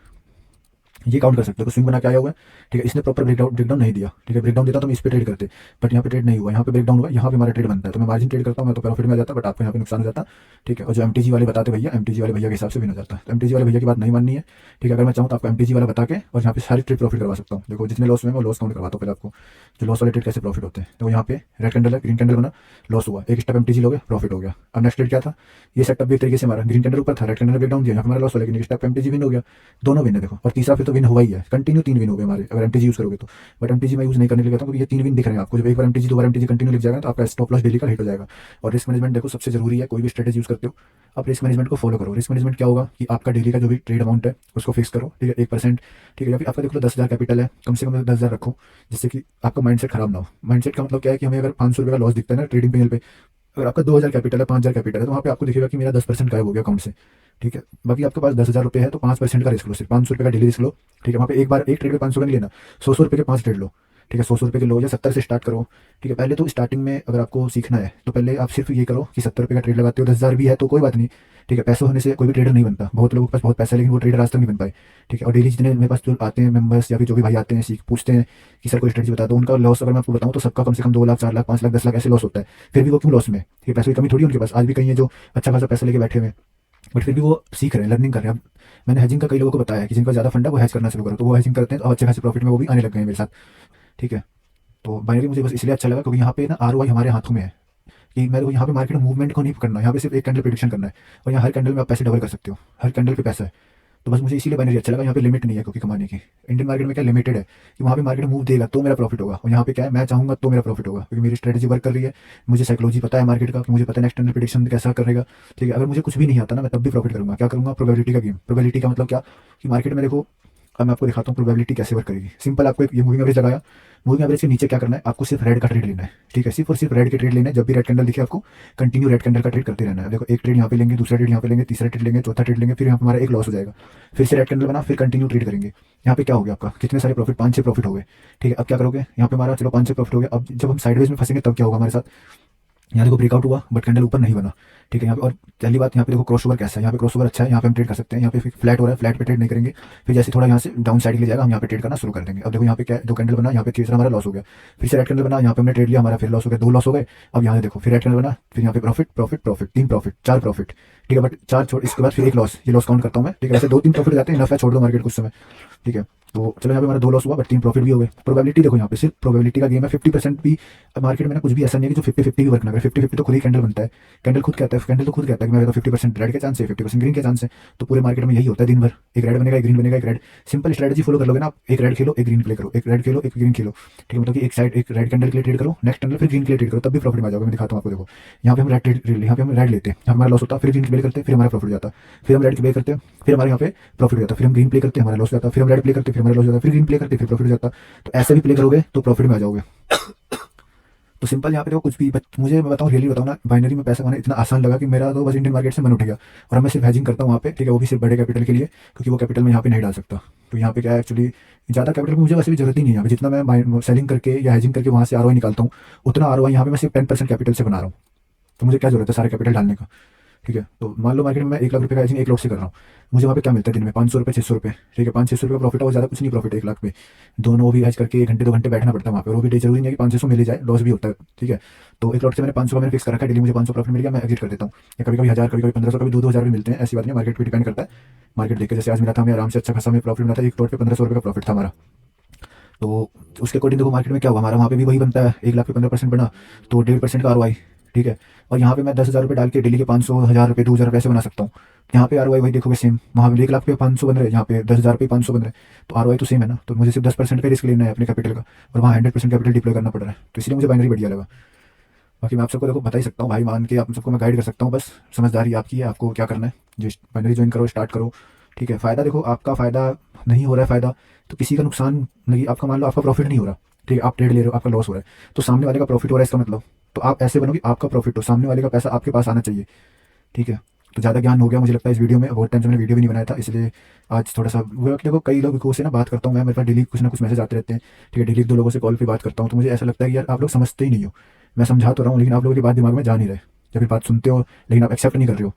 ये काउंट कर सकते हो। तो स्विंग बना के आया हुआ है, ठीक है, इसने प्रॉपर ब्रेकडाउन नहीं दिया, ठीक है, ब्रेकडाउन देता तो हम इस पे ट्रेड करते, बट यहाँ पे ट्रेड नहीं हुआ, यहाँ पे ब्रेकडाउन हुआ, यहाँ पे हमारा ट्रेड बनता है, तो मैं मार्जिन ट्रेड करता हूँ, मैं तो प्रॉफिट में आ जाता, बट आपको यहाँ पे नुकसान हो जाता, ठीक है। और जो एमटीजी वाले बताते भैया, एमटीजी वाले भैया के हिसाब से भी हो जाता है, तो एमटीजी वाले भैया की बात नहीं माननी है, ठीक है। अगर मैं चाहूँ तो आपको एमटीजी वाला बता के और यहाँ पे सारी ट्रेड प्रॉफिट करवा सकता हूँ। देखो जितने लॉस हुए मैं लॉस काउंट करवाता हूँ पहले आपको, जो लॉस वाले ट्रेड कैसे प्रॉफिट होते हैं। तो यहाँ पे रेड कैंडल है, ग्रीन कैंडल बना, लॉस हुआ, एक स्टेप एमटीजी लोगे, प्रॉफिट हो गया। अब नेक्स्ट ट्रेड क्या था, ये सेटअप भी एक तरीके से हमारा, ग्रीन कैंडल ऊपर था, रेड कैंडल ने ब्रेकडाउन दिया, यहाँ पे हमारा लॉस हुआ, लेकिन एक स्टेप एमटीजी विन हो गया, दोनों विन है देखो। और तीसरा फिर तो विन हुआ ही है, कंटिन्यू 3 विन हो गए हमारे, अगर एमटीजी यूज करोगे तो। बट एमटीजी मैं यूज नहीं करने के लिए कहता हूँ, क्योंकि ये 3 विन दिख रहे हैं आपको। जब एक बार एमटीजी 2 बार एमटीजी कंटिन्यू लिख जाएगा तो आपका स्टॉप लॉस डेली का हिट हो जाएगा। और रिस्क मैनेजमेंट देखो सबसे जरूरी है, कोई भी स्ट्रेटेजी यूज करते हो आप रिस्क मैनेजमेंट को फॉलो करो। रिस्क मैनेजमेंट क्या होगा कि आपका डेली का जो भी ट्रेड अमाउंट है उसको फिक्स करो, ठीक है, 1%, ठीक है। या फिर आपका देख लो 10,000 कैपिटल है, कम से कम 10,000 रखो, जिससे कि आपका माइंडसेट खराब ना हो। माइंडसेट का मतलब क्या है कि हमें अगर 500 रुपये का लॉस दिखता है ना ट्रेडिंग पे, अगर आपका 2,000 कैपिटल है, 5,000 कैपिटल है, तो वहाँ पे आपको दिखेगा कि मेरा 10% गायब हो गया अकाउंट से, ठीक है। बाकी आपके पास 10,000 रुपये है तो 5% का रिस्क लो, सिर्फ 500 रुपये का डेली रिस्क लो, ठीक है। वहाँ पे एक बार एक ट्रेड पे 500 का नहीं लेना, 100 रुपये के 5 ट्रेड लो, ठीक है। 100 रुपये के लो या 70 से स्टार्ट करो, ठीक है। पहले तो स्टार्टिंग में अगर आपको सीखना है तो पहले आप सिर्फ ये करो कि 70 रुपये का ट्रेड लगाते हो, 10,000 भी है तो कोई बात नहीं, ठीक है। पैसे होने से कोई भी ट्रेडर नहीं बनता, बहुत लोगों के पास बहुत पैसा है लेकिन वो ट्रेडर आज तक नहीं बन पाए, ठीक है। और डेली जितने मेरे पास जो आते हैं मेंबर्स या फिर जो भी भाई आते हैं सीख पूछते हैं कि सर कोई स्ट्रेटजी बता दो, उनका लॉस अगर मैं आपको बताऊँ तो सबका कम से कम 2 लाख 4 लाख 5 लाख 10 लाख ऐसे लॉस होता है। फिर भी वो क्यों लॉस में, ठीक है, पैसे की कमी थोड़ी उनके पास। आज भी कहीं है जो अच्छा खासा पैसा लेके बैठे हुए, बट फिर भी वो सीख रहे हैं, लर्निंग कर रहे हैं। अब मैंने हेजिंग का कई लोगों को बताया कि जिनका ज़्यादा फंड है वो हेज करना शुरू करो, तो वो हेजिंग करते हैं और अच्छे खासे प्रॉफिट में वो भी आने लग गए हैं मेरे साथ। ठीक है, तो बाइनरी मुझे बस इसलिए अच्छा लगा क्योंकि यहाँ पे ना आरओआई हमारे हाथों में है कि मेरे को यहाँ पे मार्केट में मूवमेंट को नहीं करना है, यहाँ पे सिर्फ एक कैंडल प्रेडिक्शन करना है और यहाँ हर कैंडल में आप पैसे डबल कर सकते हो, हर कैंडल पे पैसा है। तो बस मुझे इसीलिए बाइनरी अच्छा लगा, यहाँ पे लिमिट नहीं है क्योंकि कमाने की। इंडियन मार्केट में क्या लिमिटेड है कि वहाँ पे मार्केट मूव देगा तो मेरा प्रॉफिट होगा, और यहाँ पे क्या है मैं चाहूँगा तो मेरा प्रॉफिट होगा क्योंकि मेरी स्ट्रेटेजी वर्क कर रही है, मुझे साइकोलॉजी पता है मार्केट का कि मुझे पता है नेक्स्ट कैंडल प्रेडिक्शन कैसा करेगा। ठीक है, अगर मुझे कुछ भी नहीं आता ना मैं तब भी प्रॉफिट करूँगा। क्या करूँगा? प्रोबेबिलिटी का गेम। प्रोबेबिलिटी का मतलब क्या कि मार्केट में देखो, अब मैं आपको दिखाता हूँ प्रोबेबिलिटी कैसे वर्क करेगी। सिंपल, आपको एक ये मूविंग एवरेज लगाया, मूविंग एवरेज के नीचे क्या करना है, आपको सिर्फ रेड का ट्रेड लेना है। ठीक है, सिर्फ और सिर्फ रेड के ट्रेड लेना है। जब भी रेड कैंडल दिखे आपको कंटिन्यू रेड कैंडल का ट्रेड करते रहना है। देखो एक ट्रेड यहाँ पे लेंगे, दूसरा ट्रेड यहाँ पे लेंगे, तीसरा ट्रेड लेंगे, चौथा ट्रेड लेंगे, फिर यहाँ पे हमारा एक लॉस हो जाएगा, फिर से रेड कैंडल बना, फिर कंटिन्यू ट्रेड करेंगे। यहाँ पे क्या हो गया आपका, कितने सारे प्रॉफिट, 5-6 प्रॉफिट हो गए। ठीक है, अब क्या करोगे, यहाँ पे हमारा चलो 5-6 प्रॉफिट हो गया। अब जब हम साइडवेज में फंसेंगे तब क्या होगा हमारे साथ, यहाँ देखो ब्रेकआउट हुआ बट कैंडल ऊपर नहीं बना। ठीक है, यहाँ पे और पहली बात यहाँ पे देखो क्रॉस ओवर कैसा है, यहाँ पे क्रॉस ओवर अच्छा है, यहाँ पे हम ट्रेड कर सकते हैं। यहाँ पे फ्लैट हो रहा है, फ्लैट पे ट्रेड नहीं करेंगे, फिर जैसे थोड़ा यहाँ से डाउन साइड के लिए जाएगा हम यहाँ पे ट्रेड करना शुरू कर देंगे। अब देखो यहाँ पे क्या, दो कैंडल बना, यहाँ पे तीसरा हमारा लॉस हो गया, फिर से रेड कैंडल बना, यहाँ पे हमने ट्रेड लिया, हमारा फिर लॉस हो गया, 2 लॉस हो गए। अब यहाँ देखो फिर रेड कैंडल बना, फिर यहाँ पे profit profit profit, 3 profit 4 profit. ठीक है, बट 4 छोड़, इसके बाद फिर एक लॉस, ये लॉस काउंट करता हूँ मैं। ठीक है, ऐसे 2-3 प्रॉफिट जाते हैं, नफा छोड़ दो मार्केट कुछ समय। ठीक है, तो चलो यहाँ पे हमारा 2 लॉस हुआ बट 3 प्रॉफिट भी हो गए। प्रोबेबिलिटी देखो, यहाँ पे सिर्फ प्रोबेबिलिटी का गेम है। 50% भी मार्केट में ना कुछ भी ऐसा नहीं है कि जो 50-50 भी वर्क ना करे। 50-50 तो खुद ही कैंडल बनता है, कैंडल खुद कहता है, कैंडल तो खुद कहता है कि मेरे तो 50% रेड के चांस है, 50% ग्रीन के चांस है। तो पूरे मार्केट में यही होता है दिन भर, एक रेड बनेगा, एक ग्रीन बनेगा, एक रेड। सिंपल स्ट्रेटजी फॉलो कर लोगे ना आप, एक रेड खेलो, एक ग्रीन प्ले करो, एक रेड खेलो, एक ग्रीन खेलो। ठीक है, मतलब कि एक साइड एक रेड कैंडल के लिए ट्रेड करो, नेक्स्ट कैंडल फिर ग्रीन के लिए ट्रेड करो, तब भी प्रॉफिट में आ जाओगे। मैं दिखाता हूँ आपको, देखो यहाँ पे हम रेड ट्रेड, यहाँ पे हम रेड लेते हैं, हमारा लॉस होता, फिर ग्रीन प्ले करते, फिर हमारा प्रॉफिट जाता, फिर हम रेड प्ले करते हैं, फिर हमारे यहाँ पे प्रॉफिट हो जाता, फिर हम ग्रीन प्ले करते हैं, हमारा लॉस जाता, फिर हम रेड प्ले करते, फिर हमारा लॉस जाता, फिर ग्रीन प्ले करते, फिर प्रॉफिट हो जाता। तो ऐसे भी प्ले करोगे तो प्रॉफिट में आ जाओगे। तो सिंपल यहाँ पे देखो कुछ भी मुझे मैं बताऊँ, रियली बताऊँ ना, बाइनरी में पैसा कमाना इतना आसान लगा कि मेरा तो बस इंडियन मार्केट से मन उठ गया। और अब मैं सिर्फ हेजिंग करता हूँ वहाँ पे। ठीक है, वो भी सिर्फ बड़े कैपिटल के लिए, क्योंकि वो कैपिटल मैं यहाँ पे नहीं डाल सकता। तो यहाँ पे क्या है एक्चुअली, ज़्यादा कैपिटल की मुझे वैसे भी जरूरत ही नहीं है यहाँ पे। जितना मैं सेलिंग करके या हेजिंग करके वहाँ से आरओआई निकालता हूँ, उतना आरओआई यहाँ पे मैं सिर्फ 10% कैपिटल से बना रहा हूँ। तो मुझे क्या जरूरत है सारे कैपिटल डालने का। ठीक है, तो मान लो मार्केट में मैं 1 लाख रुपये का हेजिंग 1 लाख से कर रहा हूँ, मुझे वहाँ पे क्या मिलता है दिन में 500 रुपये 600 रुपये। ठीक है, 500-600 रुपये प्रॉफिट है, वो ज़्यादा कुछ नहीं प्रॉफिट है 1 लाख पे। दोनों भी हेज करके 1 घंटे 2 घंटे बैठना पड़ता है वहाँ पे, और वो भी डे जरूरी नहीं है कि 500 मिल ही जाए, लॉस भी होता है। ठीक है, तो 1 लॉट से मैंने 500 का मैंने फिक्स कर रखा है, डेली मुझे 500 प्रॉफिट मिल गया, मैं एग्जिट कर देता हूँ। या कभी कभी 1000, कभी कभी 1500, कभी 2-2 हज़ार भी मिलते हैं, ऐसी बात नहीं, मार्केट पर डिपेंड करता है। मार्केट देख के जैसे आज मिला था, हमें आराम से अच्छा खासा में प्रॉफिट मिला था, 1 लॉट पे 1500 रुपये का प्रॉफिट था हमारा। तो उसके अकॉर्डिंग देखो मार्केट में क्या हुआ हमारा, वहाँ पे भी वही बनता है, 1 लाख पे 15% बना तो 1.5% का आरओआई। ठीक है, और यहाँ पे मैं 10,000 रुपये डाल के डेली के 500, 1000 रुपये, 2,000 रुपये ऐसे बना सकता हूँ। यहाँ पे आरओआई वही देखोगे सेम, वहाँ पे 1 लाख पे 500 बन रहे, यहाँ पे 10,000 पे 500 बन रहे, तो आरओआई तो सेम है ना। तो मुझे सिर्फ 10% का रिस्क लेना है अपने कैपिटल का, और वहाँ 100% कैपिटल डिप्लॉय करना पड़ रहा है, तो इसलिए मुझे बाइनरी बढ़िया लगा। बाकी मैं आप सबको देखो बता ही सकता हूँ भाई, मान के आप सबको मैं गाइड कर सकता हूँ, बस समझदारी आपकी है, आपको क्या करना है। जो बाइनरी ज्वाइन करो, स्टार्ट करो। ठीक है, फ़ायदा देखो, आपका फ़ायदा नहीं हो रहा है फ़ायदा, तो किसी का नुकसान नहीं। आपका मान लो आपका प्रॉफिट नहीं हो रहा, ठीक है, आप ट्रेड ले रहे हो, आपका लॉस हो रहा है, तो सामने वाले का प्रॉफिट हो रहा है, इसका मतलब तो आप ऐसे बनो कि आपका प्रॉफिट हो, सामने वाले का पैसा आपके पास आना चाहिए। ठीक है, तो ज़्यादा ज्ञान हो गया मुझे लगता है इस वीडियो में, बहुत टाइम से मैंने वीडियो भी नहीं बनाया था, इसलिए आज थोड़ा सा वो देखो कई लोगों से ना बात करता हूँ मैं, मेरे पास डेली कुछ ना कुछ मैसेज आते रहते हैं। ठीक है, डेली 2 लोगों से कॉल पे बात करता हूँ, तो मुझे ऐसा लगता है कि यार आप लोग समझते ही नहीं हो। मैं समझा तो रहा हूँ लेकिन आप लोगों की बात दिमाग में जा नहीं रहे, या फिर बात सुनते हो लेकिन आप एक्सेप्ट नहीं कर रहे हो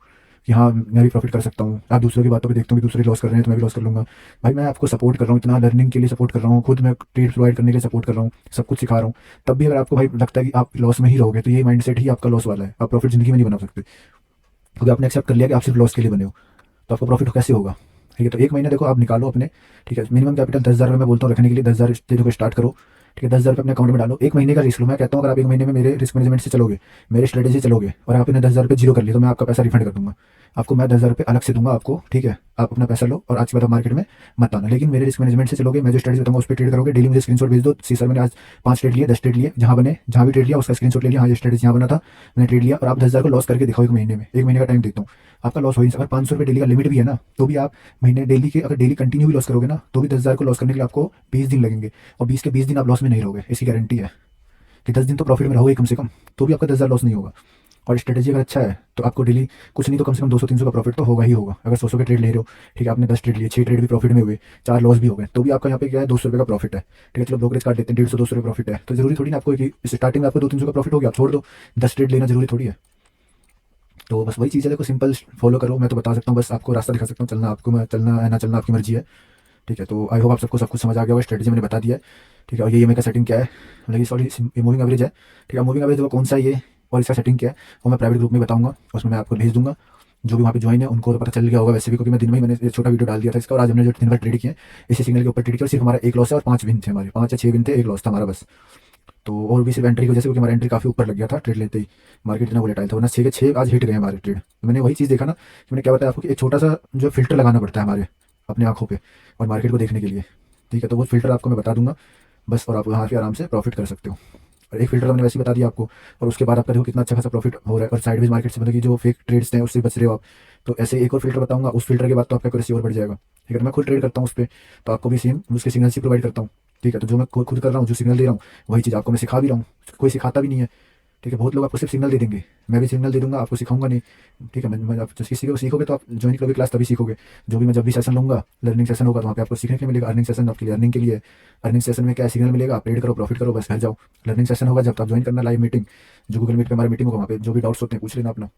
कि हाँ मैं भी प्रॉफिट कर सकता हूँ। आप दूसरों की बातों पे देखते हो कि दूसरे लॉस कर रहे हैं तो मैं भी लॉस कर लूँगा। भाई मैं आपको सपोर्ट कर रहा हूँ, इतना लर्निंग के लिए सपोर्ट कर रहा हूँ, खुद मैं ट्रेड प्रोवाइड करने के लिए सपोर्ट कर रहा हूँ, सब कुछ सिखा रहा हूँ। तब भी अगर आपको भाई लगता है कि आप लॉस में ही रहोगे, तो ये माइंडसेट ही आपका लॉस वाला है, आप प्रॉफिट जिंदगी में नहीं बना सकते, क्योंकि आपने एक्सेप्ट कर लिया कि आप सिर्फ लॉस के लिए बने हो। तो आपको प्रॉफिट कैसे होगा? ठीक है, तो 1 महीने देखो आप निकालो अपने। ठीक है, मिनिमम कैपिटल 10,000 रुपये मैं बोलता हूँ रखने के लिए, 10,000 चीज़ों को स्टार्ट करो। ठीक है, 10,000 रुपये अपने अकाउंट में डालो, 1 महीने का रिस्क लो। मैं कहता हूँ अगर आप 1 महीने में मेरे रिस्क मैनेजमेंट से चलोगे, मेरे स्ट्रेटेजी से चलोगे, और आपने 10,000 रुपये जीरो कर लिए, तो मैं आपका पैसा रिफंड कर दूंगा आपको, मैं 10,000 रुपये अलग से दूंगा आपको। ठीक है, आप अपना पैसा लो और आज के बाद आप मार्केट में मत आना। लेकिन मेरे रिस्क मैनेजमेंट से चलोगे, मैं जो स्ट्रेटेजी बताऊंगा उस पर ट्रेड करोगे, डेली मुझे स्क्रीनशॉट भेज दो, सी सर मैंने आज 5 ट्रेड लिए, 10 ट्रेड लिए, जहाँ बने जहाँ भी ट्रेड लिया उसका स्क्रीनशॉट ले लिया, हाँ ये स्ट्रेटेजी यहाँ बना था मैंने ट्रेड लिया, और आप 10,000 को लॉस करके दिखाओ 1 महीने में, 1 महीने का टाइम देता हूँ, आपका लॉस हो ही नहीं। अगर 500 रुपये डेली का लिमिट भी है ना, तो भी आप महीने डेली के अगर डेली कंटिन्यू भी लॉस करोगे ना, तो भी 10,000 को लॉस करने के लिए आपको 20 दिन लगेंगे, और 20 के 20 दिन आप लॉस में नहीं रहोगे, इसकी गारंटी है कि 10 दिन तो प्रॉफिट में रहोगे कम से कम, तो भी आपका 10,000 लॉस नहीं होगा। और स्ट्रेटेजी अगर अच्छा है तो आपको डेली कुछ नहीं तो कम से कम 200-300 का प्रॉफिट तो होगा ही होगा। अगर 100 के ट्रेड ले रहे हो, ठीक है, आपने 10 ट्रेड लिए, 6 ट्रेड भी प्रॉफिट में हुए, 4 लॉस भी हो गए, तो भी आपका यहाँ पे क्या है 200 रुपये का प्रॉफिट है। ठीक है, चलो ब्रोकरेज काट देते हैं, 150-200 रुपये प्रॉफिट है, तो जरूरी थोड़ी ना आपको कि स्टार्टिंग में आपको 200-300 का प्रॉफिट हो गया आप छोड़ दो, 10 ट्रेड लेना जरूरी थोड़ी है। तो बस वही चीज़ है, देखो सिंपल फॉलो करो, मैं तो बता सकता हूँ, बस आपको रास्ता दिखा सकता हूँ, चलना आपको, मैं चलना है ना चलना आपकी मर्जी है। ठीक है, तो आई होप आप सबको सब कुछ समझ आ गया होगा, स्ट्रेटजी मैंने बता दिया है। ठीक है, और ये EMI का सेटिंग क्या है, मतलब ये सॉरी ये मूविंग एवरेज है। ठीक है, मूविंग एवरेज वो कौन सा है ये और इसका सेटिंग क्या है वो मैं प्राइवेट ग्रुप में बताऊंगा, उसमें मैं आपको भेज दूंगा। जो भी वहाँ पे ज्वाइन है उनको तो पता चल गया होगा वैसे भी, क्योंकि मैं दिन में ही मैंने ये छोटा वीडियो डाल दिया था इसका। और आज हमने जो दिन भर ट्रेड किए इसी सिग्नल के ऊपर ट्रेड किया, और सिर्फ हमारा एक लॉस है और 5 विन थे हमारे, 5 या 6 विन थे, एक लॉस था हमारा बस। तो और भी सिर्फ एंट्री की वजह से, क्योंकि हमारा एंट्री काफ़ी ऊपर लग गया था ट्रेड लेते ही, मार्केट इतना वोलेटाइल था, वरना 6 के 6 आज हिट गए हमारे ट्रेड। तो मैंने वही चीज़ देखा ना कि मैंने क्या बताया आपको कि एक छोटा सा जो फिल्टर लगाना पड़ता है हमारे अपने आंखों पे और मार्केट को देखने के लिए, ठीक है। तो वो फिल्टर आपको मैं बता दूंगा बस, और आप वहाँ पे आराम से प्रॉफिट कर सकते हो। और एक फिल्टर तो मैंने वैसे ही बता दिया आपको, और उसके बाद आपका देखो कितना अच्छा खासा प्रॉफिट हो रहा है, और साइडवेज मार्केट से मतलब कि जो फेक ट्रेड्स हैं उससे बच रहे हो आप। तो ऐसे एक और फिल्टर बताऊंगा, उस फिल्टर के बाद तो आपका एक्यूरेसी और बढ़ जाएगा, ठीक है। तो मैं खुद ट्रेड करता हूँ उस पर, तो आपको भी सेम उसके सिग्नल से प्रोवाइड करता हूँ, ठीक है। तो जो मैं खुद कर रहा हूँ, जो सिग्नल दे रहा हूँ वही चीज़ आपको मैं सिखा भी रहा हूँ, कोई सिखाता भी नहीं है, ठीक है। बहुत लोग आपको सिर्फ सिग्नल दे देंगे, मैं भी सिग्नल दे दूंगा, आपको सिखाऊंगा नहीं, ठीक है। मैं आप जो किसी को सीखोगे तो आप ज्वाइन करोगे क्लास तभी सीखोगे। जो भी मैं जब भी सेशन लूंगा, लर्निंग सेशन होगा, तो वहाँ पे आपको सीखने के लिए मिलेगा। अर्निंग सेशन आपके लिए अर्निंग के लिए, अर्निंग सेशन में क्या सिग्नल मिलेगा, आप ट्रेड करो, प्रॉफिट करो, बस घर जाओ। लर्निंग सेशन होगा जब, तो आप ज्वाइन करना लाइव मीटिंग, जो गूगल मीट पे हमारी मीटिंग होगा, वहाँ पे जो भी डाउट्स होते हैं पूछ लेना अपना।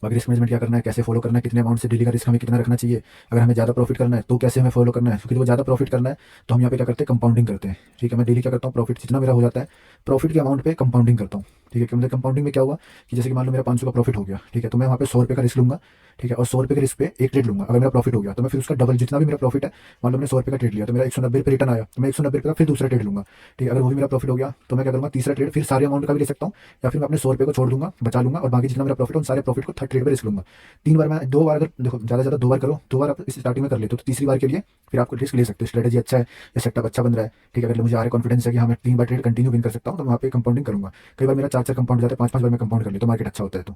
बाकी रिस्क मैनेजमेंट क्या करना है, कैसे फॉलो करना है, कितने अमाउंट से डेली का रिस्क हमें कितना रखना चाहिए, अगर हमें ज़्यादा प्रॉफिट करना है तो कैसे हमें फॉलो करना है, क्योंकि वो ज़्यादा प्रॉफिट करना है तो हम यहाँ पे क्या करते हैं, कंपाउंडिंग करते हैं, ठीक है। मैं डेली क्या करता हूँ, प्रॉफिट जितना मेरा हो जाता है प्रॉफिट के अमाउंट पे कंपाउंडिंग करता हूँ, ठीक है। क्योंकि कंपाउंडिंग में क्या हुआ कि जैसे कि मान लो मेरा 500 का प्रॉफिट हो गया, ठीक है, तो मैं वहाँ पे 100 रुपये का रिस्क लूंगा, ठीक है। और 100 रुपये के रिस्क पे एक ट्रेड लूंगा, अगर मेरा प्रॉफिट हो गया तो मैं फिर उसका डबल जितना भी मेरा प्रॉफिट है, मान लो मैंने 100 रुपये का ट्रेड लिया तो मेरा 190 रुपये रिटर्न आया, तो मैं 190 रुपये का फिर दूसरा ट्रेड लूंगा, ठीक है। अगर वो भी मेरा प्रॉफिट हो गया तो मैं क्या करूँगा, तीसरा ट्रेड फिर सारे अमाउंट का भी ले सकता हूँ, या फिर मैं अपने 100 रुपये को छोड़ दूंगा, बचा लूंगा, और बाकी जितना मेरा प्रॉफिट है उन सारे प्रॉफिट को थर्ड ट्रेड पर रिस्क लूंगा। 3 बार, मैं 2 बार, अगर देखो ज़्यादा से ज़्यादा 2 बार करो, 2 बार आप इस स्टार्टिंग में कर लेते हो, तो तीसरी बार के लिए फिर आपको रिस्क ले सकते हो। स्ट्रेटेजी अच्छा है या सेटअप अच्छा बन रहा है, ठीक है, अगर मुझे आ रहा कॉन्फिडेंस है कि हाँ मैं 3 बार ट्रेड कंटिन्यू विन कर सकता हूँ, तो वहाँ पे कंपाउंडिंग करूंगा। कई बार मेरा 4 4 कंपाउंड जाता है, 5 5 बार मैं कंपाउंड कर लेता हूँ, मार्केट अच्छा होता है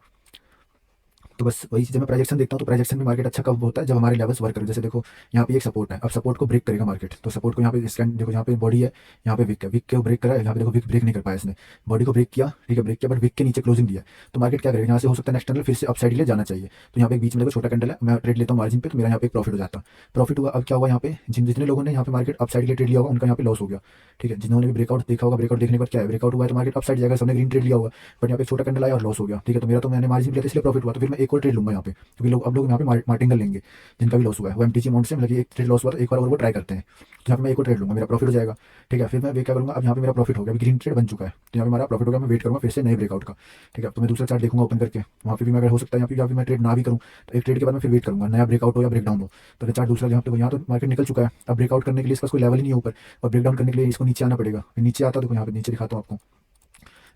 तो बस वही चीज़ मैं प्रोजेक्शन देखता हूँ। तो प्रोजेक्शन में मार्केट अच्छा कब होता है, जब हमारे लेवल्स वर्क करें। जैसे देखो यहाँ पे एक सपोर्ट है, अब सपोर्ट को ब्रेक करेगा मार्केट, तो सपोर्ट को यहाँ पे स्कैन देखो, यहाँ पे बॉडी है, यहाँ पे विक है, विक को ब्रेक करा है, यहाँ पे देखो विक ब्रेक नहीं कर पाया इसने, बॉडी को ब्रेक किया, ठीक है, ब्रेक किया, बट विक के नीचे क्लोजिंग दिया, तो मार्केट क्या करेगा, यहाँ से हो सकता है नेक्स्ट कैंडल फिर से अपसाइड के लिए जाना चाहिए। तो यहाँ पे बीच में देखो छोटा कैंडल है, मैं ट्रेड लेता हूँ मार्जिन पे, तो मेरा यहाँ पे प्रॉफिट हो जाता, प्रॉफिट हुआ। अब क्या हुआ, यहाँ पे जितने लोगों ने यहाँ पे मार्केट अपसाइड के लिए ट्रेड लिया होगा उनका यहाँ पे लॉस हो गया, ठीक है। जिन्होंने भी ब्रेकआउट देखा होगा, ब्रेकआउट देखने के बाद क्या है, ब्रेकआउट हुआ है तो मार्केट अपसाइड जाएगा, सबने ग्रीन ट्रेड लिया होगा, बट यहाँ पे छोटा कैंडल आया और लॉस हो गया, ठीक है। तो मेरा तो मैंने मार्जिन लिया था इसलिए प्रॉफिट हुआ, तो फिर मैं एक और ट्रेड लूंगा यहाँ पे, क्योंकि लोग अब लोग यहाँ पे मार्टिंगल लेंगे जिनका भी लॉस हुआ है, वो एमटीसी अमाउंट से, मतलब कि एक ट्रेड लॉस हुआ तो एक बार और वो ट्राई करते हैं, तो यहाँ पे मैं एक और ट्रेड लूंगा, मेरा प्रॉफिट हो जाएगा, ठीक है। फिर मैं वे क्या करूँगा, अब यहाँ पे मेरा प्रॉफिट हो गया, अभी ग्रीन ट्रेड बन चुका है, तो यहाँ पे हमारा प्रॉफिट हो गया, मैं वेट करूँगा फिर से नए ब्रेकआउट का, ठीक है। तो मैं दूसरा चार्ट देखूंगा ओपन करके, वहाँ पे भी मैं अगर हो सकता है यहाँ पे मैं ट्रेड ना भी करूँ, तो एक ट्रेड के बाद मैं फिर वेट करूँगा नया ब्रेकआउट हो या ब्रेकडाउन हो। तो चार्ट दूसरा यहाँ तो मार्केट निकल चुका है, अब ब्रेकआउट करने के लिए इसका कोई लेवल ही नहीं है ऊपर, और ब्रेकडाउन करने के लिए इसको नीचे आना पड़ेगा, फिर नीचे आता देखो यहाँ पे नीचे दिखाता हूँ आपको।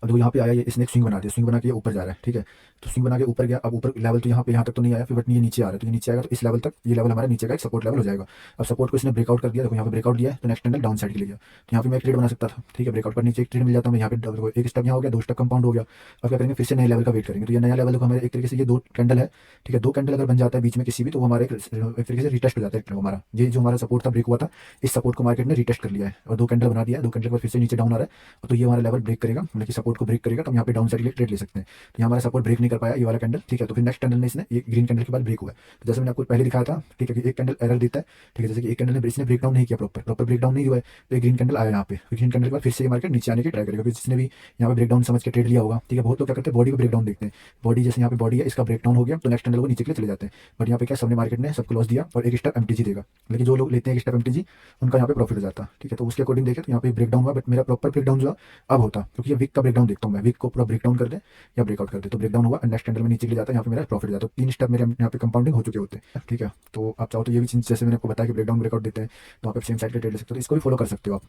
अब देखो यहाँ पे आया, ये इसने एक स्विंग बना दिया, स्विंग बना के ये ऊपर जा रहा है, ठीक है। तो स्विंग बना के ऊपर गया, अब ऊपर लेवल तो यहाँ पे यहाँ तक तो नहीं आया, फिर बट ये नीचे आ रहा है, तो ये नीचे आएगा, तो इस लेवल तक, ये लेवल हमारा नीचे का एक सपोर्ट लेवल हो जाएगा। अब सपोर्ट को इसने ब्रेकआउट कर दिया, देखो यहाँ पे ब्रेकआउट दिया है, तो नेक्स्ट कैंडल डाउन साइड के लिए गया, तो यहाँ पे मैं एक ट्रेड बना सकता था, ठीक है। ब्रेकआउट पर नीचे एक ट्रेड मिल जाता है, यहाँ पे एक स्टेप यहाँ हो गया, 2 स्टेप कंपाउंड हो गया। अब क्या करेंगे, फिर से नए लेवल का वेट करेंगे, तो ये नया लेवल देखो हमारे एक तरीके से ये 2 कैंडल है, ठीक है। 2 कैंडल अगर बन जाता है बीच में किसी भी, तो वो हमारे एक तरीके से रिटेस्ट हो जाता है हमारा, ये जो हमारा सपोर्ट था ब्रेक हुआ था, इस सपोर्ट को मार्केट ने रिटेस्ट कर लिया है, और 2 कैंडल बना दिया है, 2 कैंडल के बाद फिर से नीचे डाउन आ रहा है, तो ये हमारा लेवल ब्रेक करेगा, मतलब कि सपोर्ट को ब्रेक करेगा, तो हम यहाँ पे डाउन साइड के लिए ट्रेड ले सकते हैं। तो यहाँ हमारा सपोर्ट ब्रेक नहीं कर पाया ये वाला कैंडल, ठीक है। तो फिर नेक्स्ट कैंडल में इसने ये ग्रीन कैंडल के बाद ब्रेक हुआ है, तो जैसे मैंने आपको पहले दिखाया था, ठीक है, कि एक कैंडल एरर देता है, ठीक है। जैसे कि एक कैंडल ने इसने ब्रेक डाउन नहीं किया, प्रॉपर ब्रेक डाउन नहीं हुआ है, तो एक ग्रीन कैंडल आया यहाँ पे, ग्रीन कैंडल के बाद फिर से ये मार्केट नीचे आने की ट्राई करेगा, क्योंकि जिसने भी यहाँ पे ब्रेक डाउन समझ के ट्रेड लिया होगा, ठीक है। बहुत लोग क्या करते हैं, बॉडी को ब्रेक डाउन देखते हैं, बॉडी जैसे यहाँ पे बॉडी है, इसका ब्रेक डाउन हो गया तो नेक्स्ट कैंडल को नीचे के लिए चले जाते हैं, बट यहाँ पे क्या सबने मार्केट ने सबको लॉस दिया और एक स्टेप एमटीजी देगा, लेकिन जो लोग लेते हैं एक स्टेप एमटीजी उनका यहाँ पे प्रॉफिट हो जाता है, ठीक है। तो उसके अकॉर्डिंग देखे तो यहाँ पे ब्रेक डाउन हुआ, बट मेरा प्रॉपर ब्रेक डाउन जो अब होता, क्योंकि ये वीक का ब्रेक डाउन देखता हूँ मैं, वीक को पूरा ब्रेक डाउन कर दे या ब्रेकआउट कर दे, तो ब्रेक डाउन हुआ, नेक्स्ट कैंडल में नीचे के लिए जाता है, यहाँ पे मेरा प्रॉफिट हो जाता है। 3 स्टेप मेरे यहाँ पे कंपाउंडिंग हो चुके होते हैं, ठीक है। तो आप चाहो तो ये भी चीज़, जैसे मैंने आपको बताया कि ब्रेकडाउन ब्रेकआउट देते हैं, तो आप सेम साइड के ट्रेड ले सकते हो, तो इसको भी फॉलो कर सकते हो आप,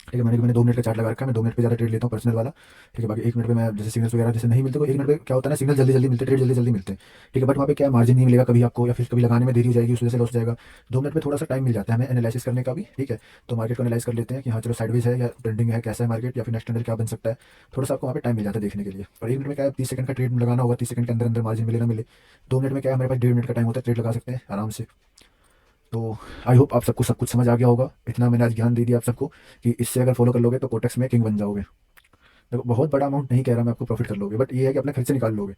ठीक है। मैंने 2 मिनट का चार्ट लगा रखा है, मैं 2 मिनट पे ज़्यादा ट्रेड लेता हूँ पर्सनल वाला, ठीक है। बाकी 1 मिनट पे मैं जैसे सिग्नल्स वगैरह जैसे नहीं मिलते, तो 1 मिनट पे क्या होता है ना, सिग्नल जल्दी जल्दी मिलते, ट्रेड जल्दी जल्दी मिलते हैं, ठीक है। बट वहाँ पे क्या मार्जिन नहीं मिलेगा कभी आपको, या फिर कभी लगाने में देरी हो जाएगी, उस वजह से लॉस हो जाएगा। 2 मिनट में थोड़ा सा टाइम मिल जाता है हमें एनालिसिस करने का भी, ठीक है। तो मार्केट को एनालाइज कर लेते हैं कि हाँ चलो साइडवेज है या ट्रेंडिंग है, कैसा है मार्केट, या फिर नेक्स्ट कैंडल क्या बन सकता है, थोड़ा सा आपको वहाँ पे टाइम मिल जाता है देखने के लिए। और 1 मिनट में क्या है, 30 सेकंड का ट्रेड लगाना होगा, 30 सेकंड के अंदर अंदर मार्जिन मिले ना मिले। 2 मिनट में क्या है, हमारे पास 1.5 मिनट का टाइम होता है, ट्रेड लगा सकते हैं आराम से। तो आई होप आप सबको सब कुछ समझ आ गया होगा, इतना मैंने आज ज्ञान दे दिया आप सबको कि इससे अगर फॉलो कर लोगे तो कोटेक्स में किंग बन जाओगे। देखो बहुत बड़ा अमाउंट नहीं कह रहा मैं आपको, प्रॉफिट कर लोगे, बट ये है कि अपने खर्चे निकाल लोगे,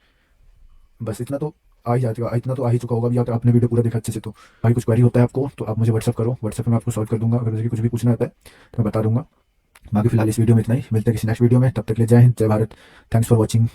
बस इतना तो आ ही जाएगा, इतना तो आ ही चुका होगा। अभी आपने वीडियो पूरा देखा अच्छे से, तो भाई कुछ क्वेरी होता है आपको तो आप मुझे व्हाट्सअप करो, व्हाट्सअप पे मैं आपको सॉल्व कर दूंगा, अगर मुझे कुछ भी पूछना होता है तो मैं बता दूंगा। बाकी फिलहाल इस वीडियो में इतना ही, मिलते हैं किसी नेक्स्ट वीडियो में, तब तक के लिए जय हिंद, जय भारत, थैंक्स फॉर वॉचिंग।